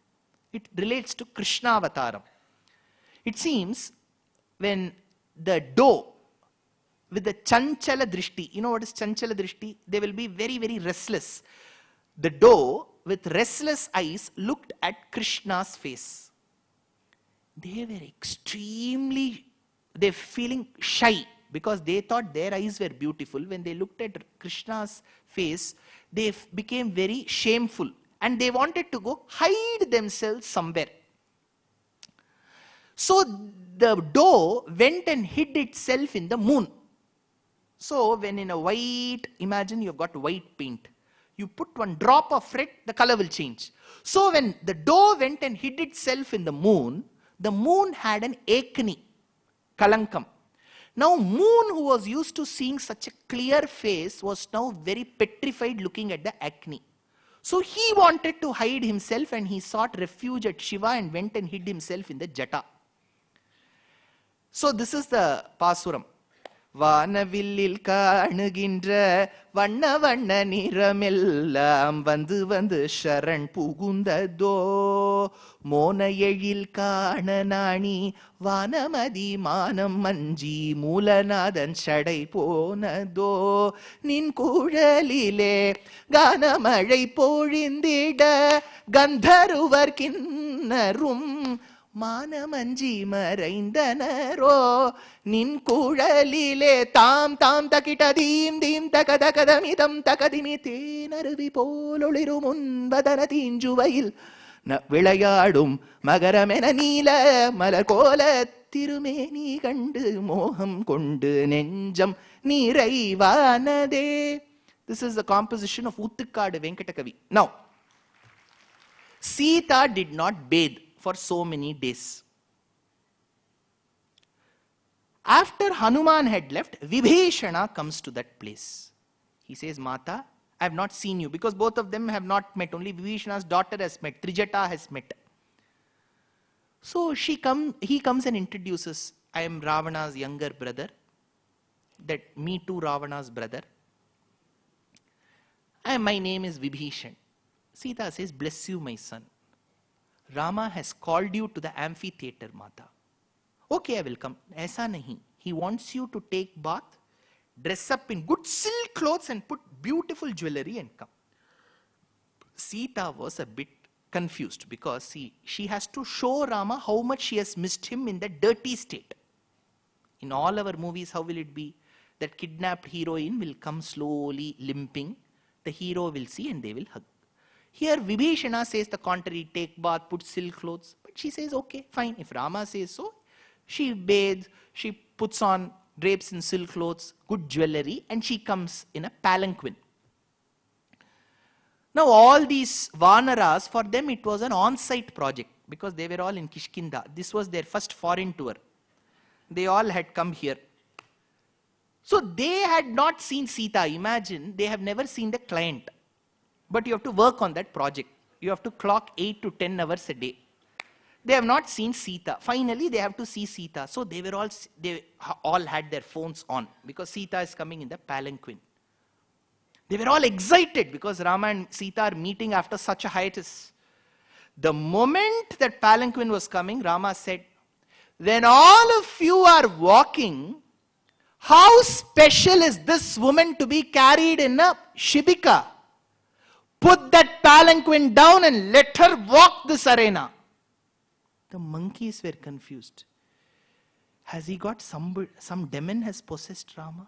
It relates to Krishna Avataram. It seems when the doe with the chanchala drishti, you know what is chanchala drishti? They will be very, very restless. The doe with restless eyes looked at Krishna's face. They were they're feeling shy because they thought their eyes were beautiful. When they looked at Krishna's face, they became very shameful and they wanted to go hide themselves somewhere. So the doe went and hid itself in the moon. So when in a white, imagine you've got white paint. You put one drop of red, the color will change. So when the doe went and hid itself in the moon had an acne, kalankam. Now moon, who was used to seeing such a clear face, was now very petrified looking at the acne. So he wanted to hide himself and he sought refuge at Shiva and went and hid himself in the jata. So this is the pasuram. வானவில்லில் காணுகின்ற வண்ண வண்ண நிறமெல்லாம் வந்து வந்து சரண் புகுந்ததோ, மோன எழில் காண நாணி வானமதி மானம் மஞ்சி மூலநாதன் சடை போனதோ, நின் குழலிலே கானமழை பொழிந்திட கந்தருவர் கிண்ணரும் மானமஞ்சி மறைந்தனரோ, நின் குழலிலே தாம் தாம் தகிட தீம் தீம் தக தகதமிதம் தகதிமி தேனருவி போலொளிரும் உன்பதன தீஞ்சுவையில் விளையாடும் மகரமென நீல மலர் கோல திருமேனி கண்டு மோகம் கொண்டு நெஞ்சம் நிறைவானதே. This is the composition of Uttukadu Venkatakavi. Now, Sita did not bathe for so many days. After Hanuman had left, Vibhishana comes to that place. He says, Mata, I have not seen you, because both of them have not met. Only Vibhishana's daughter has met. Trijata has met. So he comes and introduces, I am Ravana's younger brother. That me too, Ravana's brother. And my name is Vibhishan. Sita says, bless you, my son. Rama has called you to the amphitheater, Mata. Okay, I will come. Aisa nahi. He wants you to take bath, dress up in good silk clothes and put beautiful jewelry and come. Sita was a bit confused because she has to show Rama how much she has missed him in that dirty state. In all our movies, how will it be? That kidnapped heroine will come slowly limping. The hero will see and they will hug. Here Vibhishana says the contrary, take bath, put silk clothes. But she says, okay, fine. If Rama says so, she bathes, she puts on drapes in silk clothes, good jewelry, and she comes in a palanquin. Now all these Vanaras, for them it was an on-site project because they were all in Kishkinda. This was their first foreign tour. They all had come here. So they had not seen Sita. Imagine, they have never seen the client. But you have to work on that project. You have to clock 8 to 10 hours a day. They have not seen Sita. Finally, they have to see Sita. So they all had their phones on because Sita is coming in the palanquin. They were all excited because Rama and Sita are meeting after such a hiatus. The moment that palanquin was coming, Rama said, when all of you are walking, how special is this woman to be carried in a shibika? Put that palanquin down and let her walk this arena. The monkeys were confused. Has he got some demon has possessed Rama?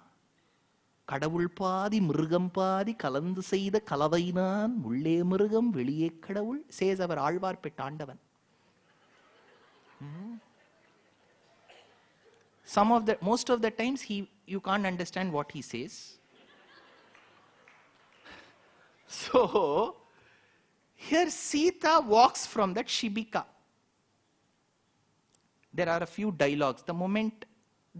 கடவுள் பாதி மிருகம் பாதி கலந்து செய்த கலவைனான் உள்ளே மிருகம் வெளியே கடவுள், says our Alvar பெட்டாண்டவன். Most of the times you can't understand what he says. So here Sita walks from that shibika. There are a few dialogues. The moment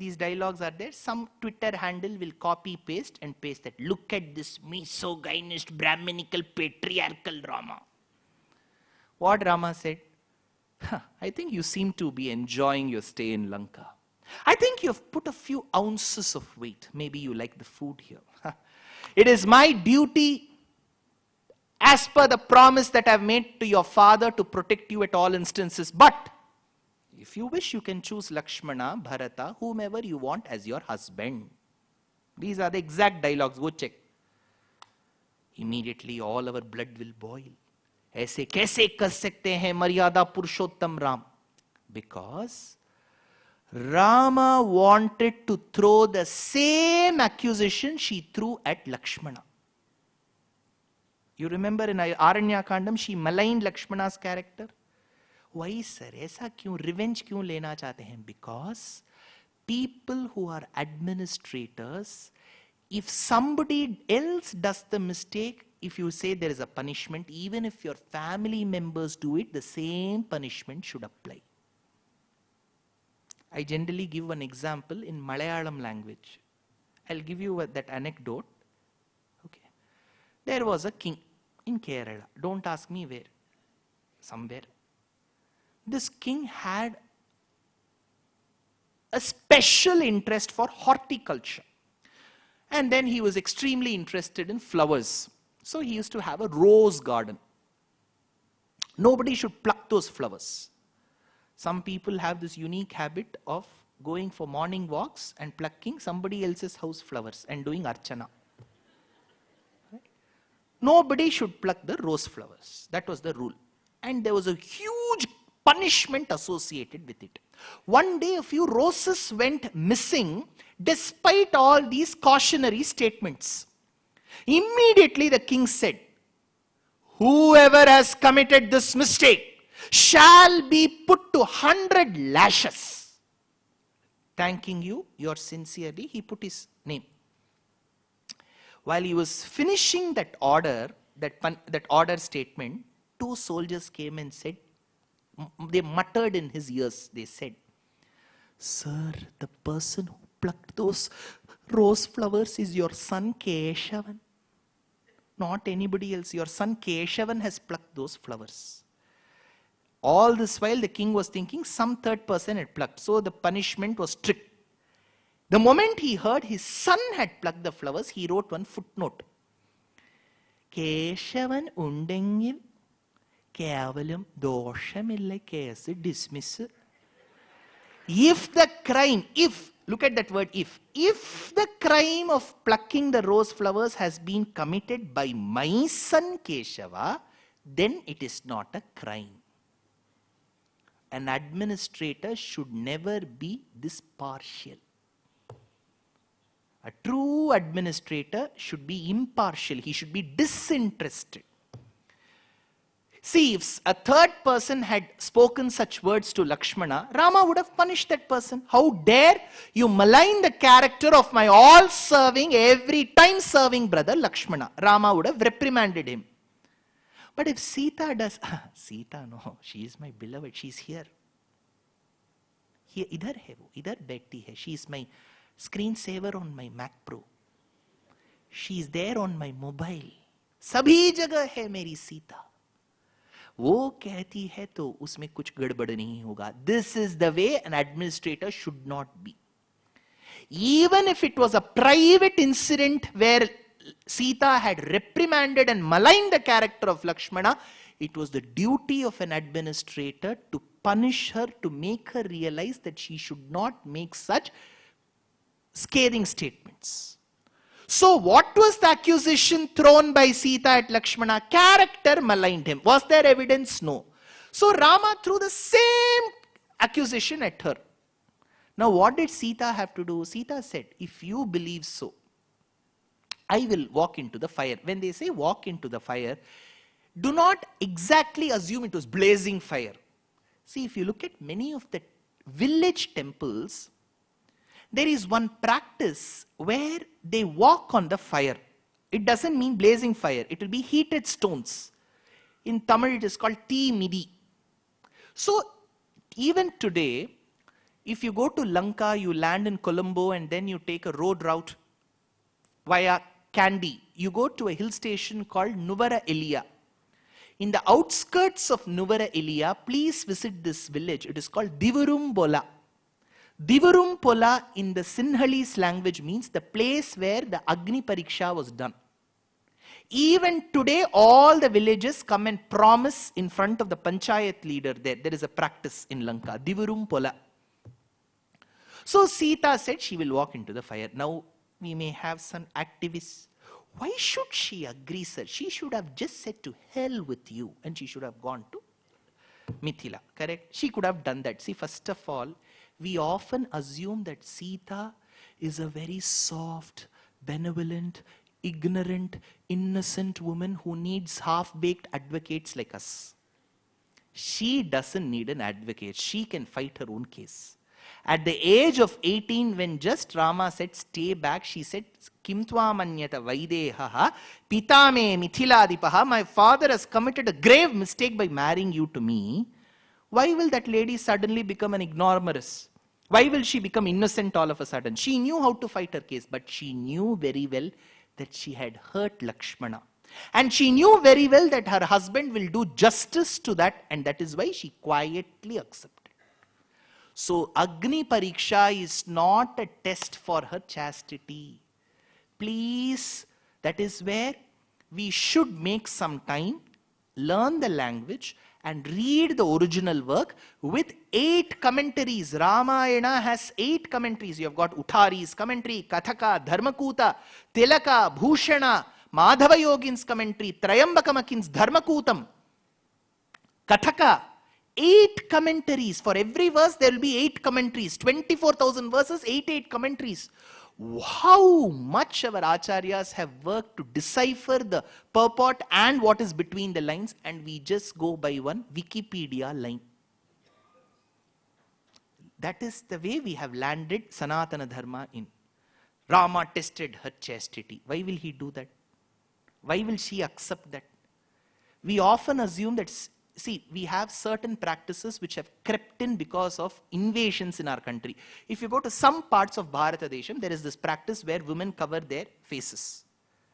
these dialogues are there, some Twitter handle will copy paste and paste that. Look at this misogynist, Brahminical, patriarchal Rama. What Rama said? I think you seem to be enjoying your stay in Lanka. I think you have put a few ounces of weight. Maybe you like the food here. It is my duty, as per the promise that I have made to your father, to protect you at all instances. But if you wish, you can choose Lakshmana, Bharata, whomever you want as your husband. These are the exact dialogues. Go check. Immediately all our blood will boil. ऐसे कैसे कर सकते हैं मर्यादा पुरुषोत्तम Ram? Because Rama wanted to throw the same accusation she threw at Lakshmana. You remember in Aranya Kandam, she maligned Lakshmana's character. Why, sir? ऐसा क्यों? Revenge क्यों लेना चाहते हैं? Because people who are administrators, if somebody else does the mistake, if you say there is a punishment, even if your family members do it, the same punishment should apply. I generally give one example in Malayalam language. I'll give you that anecdote. Okay. There was a king in Kerala. Don't ask me where. Somewhere. This king had a special interest for horticulture. And then he was extremely interested in flowers. So he used to have a rose garden. Nobody should pluck those flowers. Some people have this unique habit of going for morning walks and plucking somebody else's house flowers and doing archana. Right? Nobody should pluck the rose flowers. That was the rule. And there was a huge punishment associated with it. One day a few roses went missing despite all these cautionary statements. Immediately the king said, "Whoever has committed this mistake shall be put to 100 lashes. Thanking you, yours sincerely," he put his name. While he was finishing that order, that order statement, two soldiers came and said, they muttered in his ears, they said, "Sir, the person who plucked those rose flowers is your son Keshavan. Not anybody else. Your son Keshavan has plucked those flowers." All this while the king was thinking some third person had plucked. So the punishment was strict. The moment he heard his son had plucked the flowers, he wrote one footnote. "Keshavan undengil kevalam doshamilla case dismiss." If the crime, look at that word if the crime of plucking the rose flowers has been committed by my son Keshava, then it is not a crime. An administrator should never be this partial. A true administrator should be impartial. He should be disinterested. See, if a third person had spoken such words to Lakshmana, Rama would have punished that person. "How dare you malign the character of my all-serving, every time serving brother Lakshmana?" Rama would have reprimanded him. But if Sita does, Sita, no, she is my beloved, she is here. Idhar hai wo, idhar बैठती hai. She is my screensaver on my Mac Pro. She is there on my mobile. सभी जगह है मेरी सीता. वो कहती है तो उसमें कुछ गड़बड़ नहीं होगा. This is the way an administrator should not be. Even if it was a private incident where Sita had reprimanded and maligned the character of Lakshmana, it was the duty of an administrator to punish her, to make her realize that she should not make such scathing statements. So what was the accusation thrown by Sita at Lakshmana? Character maligned him. Was there evidence? No. So Rama threw the same accusation at her. Now what did Sita have to do? Sita said, "If you believe so, I will walk into the fire." When they say walk into the fire, do not exactly assume it was blazing fire. See, if you look at many of the village temples, there is one practice where they walk on the fire. It doesn't mean blazing fire. It will be heated stones. In Tamil it is called Tee Midi. So even today, if you go to Lanka, you land in Colombo and then you take a road route via Kandy. You go to a hill station called Nuvara Eliya. In the outskirts of Nuvara Eliya, please visit this village. It is called Divarum Bola. Divarum Pola in the Sinhalese language means the place where the Agni Pariksha was done. Even today, all the villages come and promise in front of the Panchayat leader there. There is a practice in Lanka, Divarum Pola. So Sita said she will walk into the fire. Now we may have some activists. Why should she agree, sir? She should have just said to hell with you and she should have gone to Mithila, correct? She could have done that. See, first of all, we often assume that Sita is a very soft, benevolent, ignorant, innocent woman who needs half-baked advocates like us. She doesn't need an advocate. She can fight her own case. At the age of 18, when just Rama said, "Stay back," she said, "Kim tva manyata vaidehaha pitame mithiladipaha." My father has committed a grave mistake by marrying you to me. Why will that lady suddenly become an ignoramus? Why will she become innocent all of a sudden? She knew how to fight her case, but she knew very well that she had hurt Lakshmana. And she knew very well that her husband will do justice to that, and that is why she quietly accepted. So Agni Pariksha is not a test for her chastity. Please, that is where we should make some time, learn the language and read the original work with 8 commentaries. Ramayana has 8 commentaries. You have got Uttari's commentary, Kathaka, Dharmakuta, Tilaka, Bhushana, Madhava Yogin's commentary, Trayambakamakin's Dharmakutam, Kathaka. 8 commentaries. For every verse there will be 8 commentaries. 24,000 verses, 8 commentaries. How much our acharyas have worked to decipher the purport and what is between the lines, and we just go by one Wikipedia line. That is the way we have landed Sanatana Dharma in. Rama tested her chastity. Why will he do that? Why will she accept that? We often assume that, see, we have certain practices which have crept in because of invasions in our country. If you go to some parts of Bharatadesham, there is this practice where women cover their faces.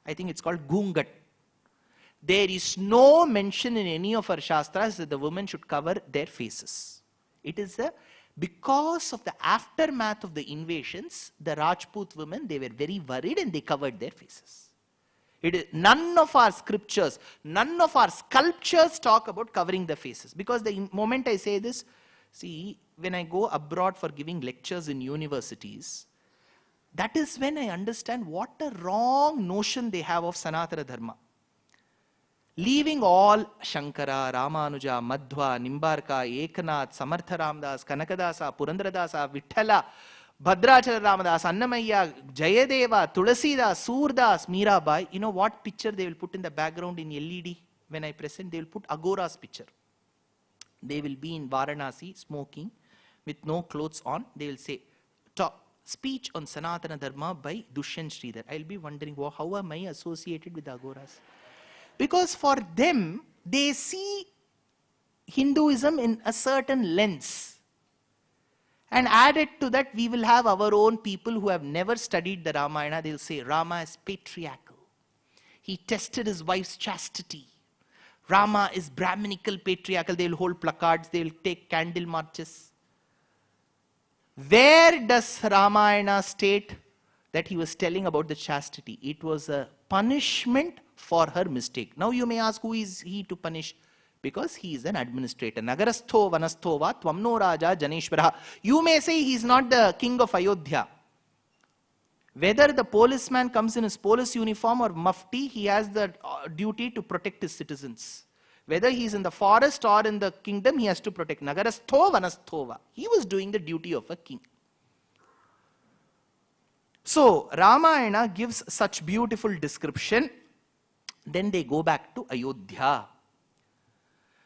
I think it's called Gungat. There is no mention in any of our Shastras that the women should cover their faces. It is because of the aftermath of the invasions, the Rajput women, they were very worried and they covered their faces. It is, none of our scriptures, none of our sculptures talk about covering the faces. Because the moment I say this, see, when I go abroad for giving lectures in universities, that is when I understand what a wrong notion they have of Sanatana Dharma. Leaving all Shankara, Ramanuja, Madhva, Nimbarka, Ekanath, Samartha Ramdas, Kanakadasa, Purandaradasa, Vithala, Bhadrachala Ramadas, Annamaya, Jayadeva, Tulasidas, Surdas, Mirabai. You know what picture they will put in the background in LED? When I present, they will put Agora's picture. They will be in Varanasi smoking with no clothes on. They will say, speech on Sanatana Dharma by Dushyanth Sridhar. I will be wondering, well, how am I associated with the Agoras? Because for them, they see Hinduism in a certain lens. And added to that, we will have our own people who have never studied the Ramayana. They'll say, Rama is patriarchal. He tested his wife's chastity. Rama is Brahminical, patriarchal. They'll hold placards. They'll take candle marches. Where does Ramayana state that he was telling about the chastity? It was a punishment for her mistake. Now you may ask, who is he to punish? Because he is an administrator. Nagarastho vanastho va tvamno raja janeshwaraha. You may say he is not the king of Ayodhya. Whether the policeman comes in his police uniform or mufti, he has the duty to protect his citizens. Whether he is in the forest or in the kingdom, he has to protect. Nagarastho vanastho va. He was doing the duty of a king. So Ramayana gives such beautiful description. Then they go back to Ayodhya.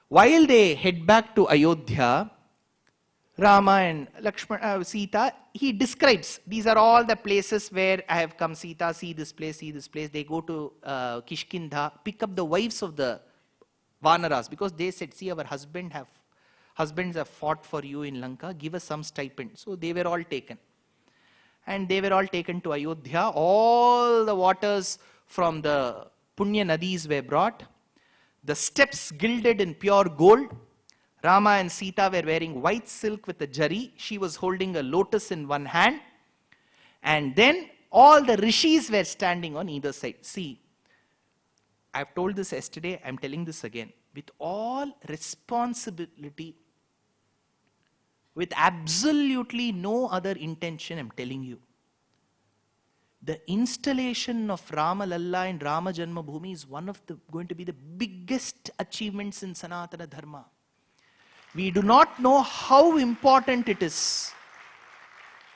While they head back to Ayodhya, Rama and Lakshmana, Sita, he describes, these are all the places where I have come. Sita, see this place, see this place. They go to Kishkindha, pick up the wives of the Vanaras, because they said, see, our husbands have fought for you in Lanka, give us some stipend. So they were all taken. And they were all taken to Ayodhya. All the waters from the Punya Nadis were brought. The steps gilded in pure gold. Rama and Sita were wearing white silk with a jari. She was holding a lotus in one hand. And then all the rishis were standing on either side. See, I've told this yesterday, I'm telling this again. With all responsibility, with absolutely no other intention, I'm telling you. The installation of Rama Lalla in Rama Janmabhoomi is going to be the biggest achievements in Sanatana Dharma. We do not know how important it is.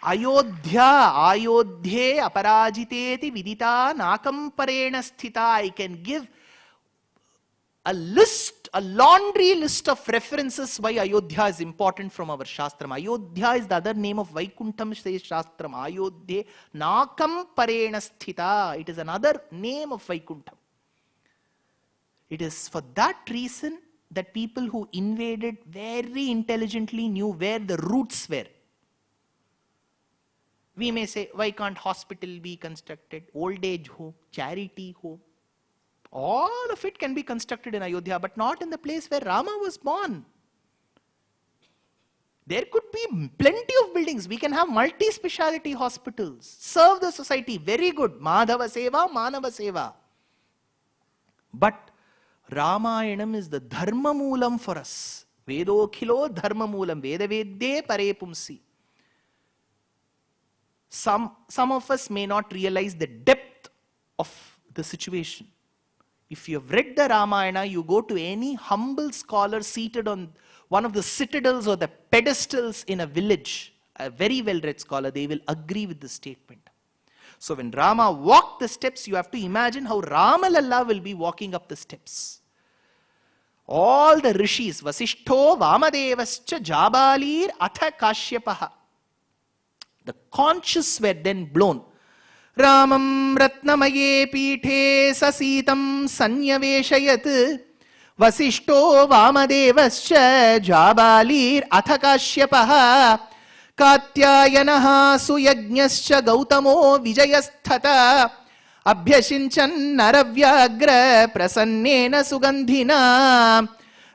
Ayodhya, Ayodhye aparajiteti vidita nakamparena sthita. I can give a list, a laundry list of references why Ayodhya is important from our Shastram. Ayodhya is the other name of Vaikuntham, says Shastram. Ayodhya nakam parena sthita. It is another name of Vaikuntham. It is for that reason that people who invaded very intelligently knew where the roots were. We may say, why can't hospital be constructed? Old age home, charity home. All of it can be constructed in Ayodhya, but not in the place where Rama was born. There could be plenty of buildings. We can have multi-speciality hospitals. Serve the society. Very good. Madhava Seva, Manava Seva. But Ramayanam is the Dharma Moolam for us. Vedokhilo Dharma Moolam. Veda Vedde Pare Pumsi. Some of us may not realize the depth of the situation. If you have read the Ramayana, you go to any humble scholar seated on one of the citadels or the pedestals in a village, a very well-read scholar, they will agree with the statement. So when Rama walked the steps, you have to imagine how Ramalalla will be walking up the steps. All the rishis, Vasishtho, Vamadevascha, Jabalir, Atha Kashyapaha. The conches were then blown. Ramam Ratnamaye Pithe Sasitam Sanyaveshayat Vasishto Vamadevascha Jabalir Athakashyapaha Katyayanaha Suyajñascha Gautamo Vijayasthata Abhyashinchan Naravyagra Prasannena Sugandhina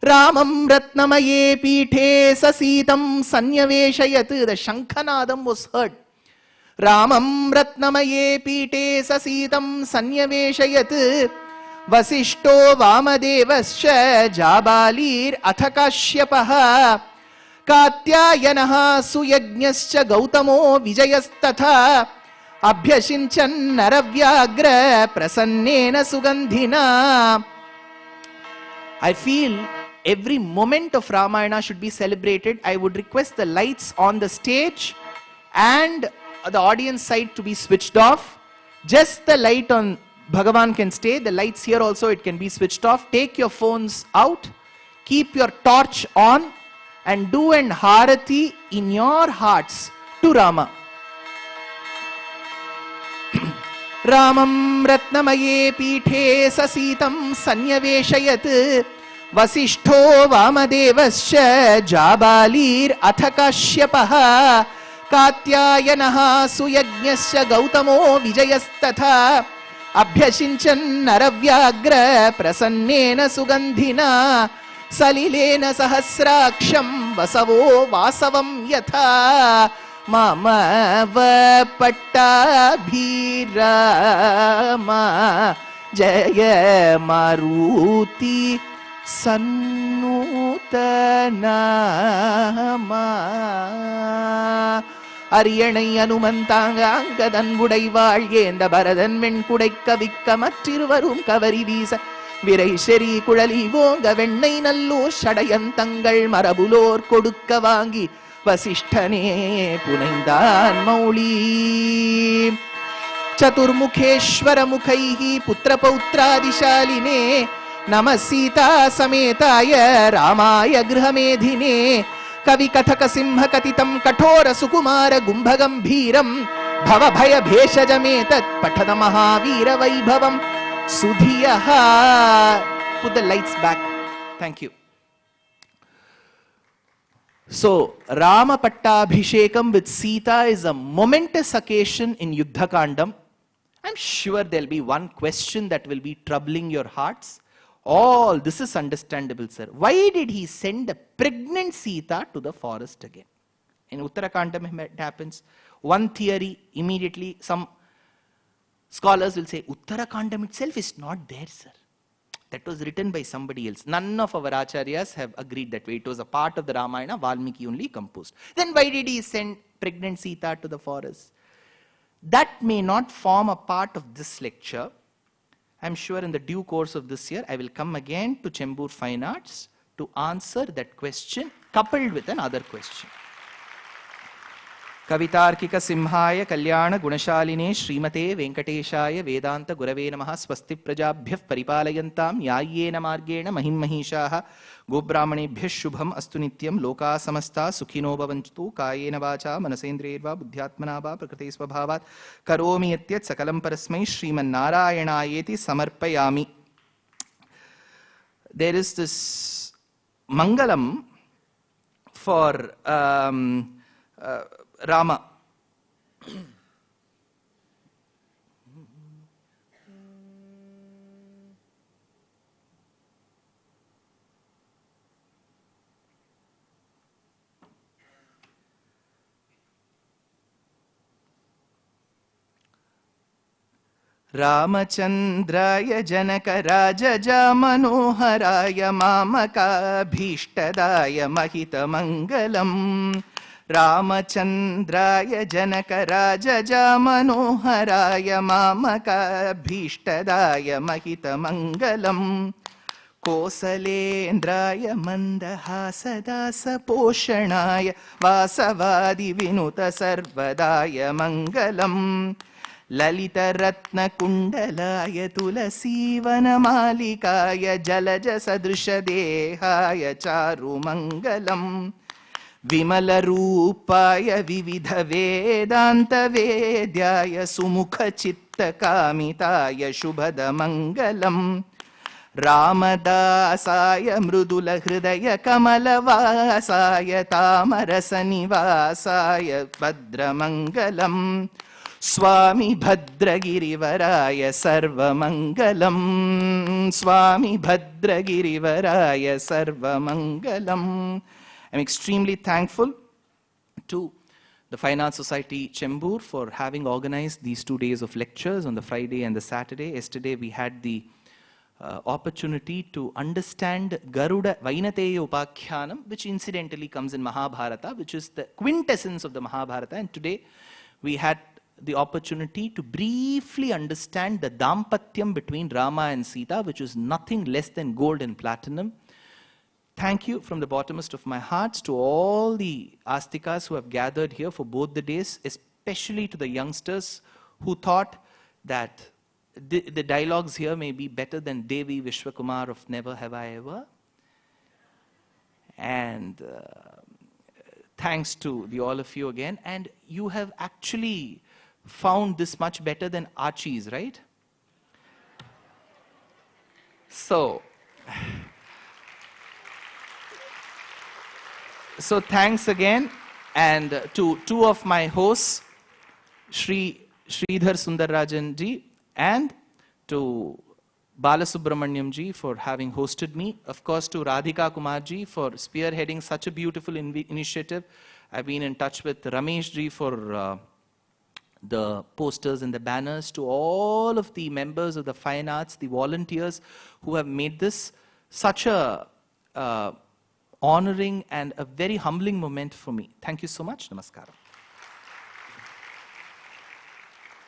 Ramam Ratnamaye Pithe Sasitam Sanyaveshayat. The Shankhanadam was heard. Ramam Ratnamaye Pithe Sasitam Sanyaveshayat Vasishto Vamadevascha Jabalir Athakashyapaha Katyayanaha Suyajñascha Gautamo Vijayastatha Abhyashinchan Naravyagra Prasannena Sugandhina. I feel every moment of Ramayana should be celebrated. I would request the lights on the stage and the audience side to be switched off. Just the light on Bhagavan can stay. The lights here also, it can be switched off. Take your phones out. Keep your torch on and do an harati in your hearts to Rama. Ramam Ratnamaye Pithe Sasitam Sanyaveshayat Vasishtho Vamadevascha Jabalir Athakashyapaha Katyayanaha Suyajñascha Gautamo Vijayastatha Abhyashinchan Naravyagra Prasannena Sugandhina Salilena Sahasraksham Vasavo Vasavam Yatha Mama Vapata Bhirama Jaya Maruti Sannutanama Ariyanai Anumantanga Angadan Budaival Yenda Baradan Venkudeka Vikka Mattiruvarum Kavari Visa Viraisheri Kudali Vonga Vennai Nallo Shadayantangal Marabulor Kodukka Vangi Vasisthane Punaindan Mauli Chaturmukheshwara Mukhaihi Putra Pautradishaline Nama Sita Sametaya Ramaya Grihamedhine Kavi Kathaka Simha Katitam Kathora Sukumara Gumbhagambhiram Bhava Bhaya Bheshajametat Pathada Mahavira Vaibhavam Sudhiyaha. Put the lights back. Thank you. So, Rama Pattabhishekam with Sita is a momentous occasion in Yuddha Kandam. I'm sure there'll be one question that will be troubling your hearts. All this is understandable, sir. Why did he send a pregnant Sita to the forest again? In Uttarakandam it happens. One theory, immediately some scholars will say, Uttarakandam itself is not there, sir. That was written by somebody else. None of our acharyas have agreed that way. It was a part of the Ramayana, Valmiki only composed. Then why did he send pregnant Sita to the forest? That may not form a part of this lecture. I'm sure in the due course of this year, I will come again to Chembur Fine Arts to answer that question, coupled with another question. Kavitarkika Simhaya Kalyana Gunashaline Srimate Venkateshaya Vedanta Gurave Namaha Swasti Prajabhyah Paripalayantam Yayena Margena Mahim Mahishaha Gobrahmanebhyah Shubham Astu Nityam Loka Samasta Sukhino Bhavantu Kayena Vacha Manasendreva Buddhyatmana Va Prakriti Swabhavat Karomi Yatyat Sakalam Parasmai Sriman Narayanayeti Samarpayami. There is this Mangalam for Rama. Ramachandraya Janakarajaja Manoharaya Mamakabhishtadaya Mahitamangalam. Ramachandraya Janakarajaja Manoharaya Mamakabhishtadaya Mahitamangalam. Kosalendraya Mandahasadasa Poshanaya Vasavadi Vinuta Sarvadaya Mangalam. Lalita Ratna Kundalaya Tulasivana Malikaya Jalaja Sadrisha Dehaya Charu Mangalam. Vimala Rupaya Vividha Vedanta Vedyaya Sumukha Chitta Kamitaya Shubhada Mangalam. Ramadasaya Mrudula Hridaya Kamalavasaya Tamarasa Nivasaya Bhadramangalam. Swami Bhadragirivaraya Sarvamangalam. Swami Bhadragirivaraya Sarvamangalam. I'm extremely thankful to the Fine Arts Society Chembur for having organized these 2 days of lectures on the Friday and the Saturday. Yesterday we had the opportunity to understand Garuda Vainateya Upakhyanam, which incidentally comes in Mahabharata, which is the quintessence of the Mahabharata. And today we had the opportunity to briefly understand the daampatyam between Rama and Sita, which is nothing less than gold and platinum. Thank you from the bottomest of my heart to all the astikas who have gathered here for both the days, especially to the youngsters who thought that the dialogues here may be better than Devi Vishwakumar of Never Have I Ever. And thanks to all of you again. And you have actually found this much better than Archie's, right? So thanks again. And to two of my hosts, Sri Dushyanth Sridhar ji and to Balasubramanyam ji for having hosted me. Of course, to Radhika Kumar ji for spearheading such a beautiful initiative. I've been in touch with Ramesh ji for the posters and the banners. To all of the members of the fine arts, the volunteers who have made this such a honoring and a very humbling moment for me. Thank you so much. Namaskaram.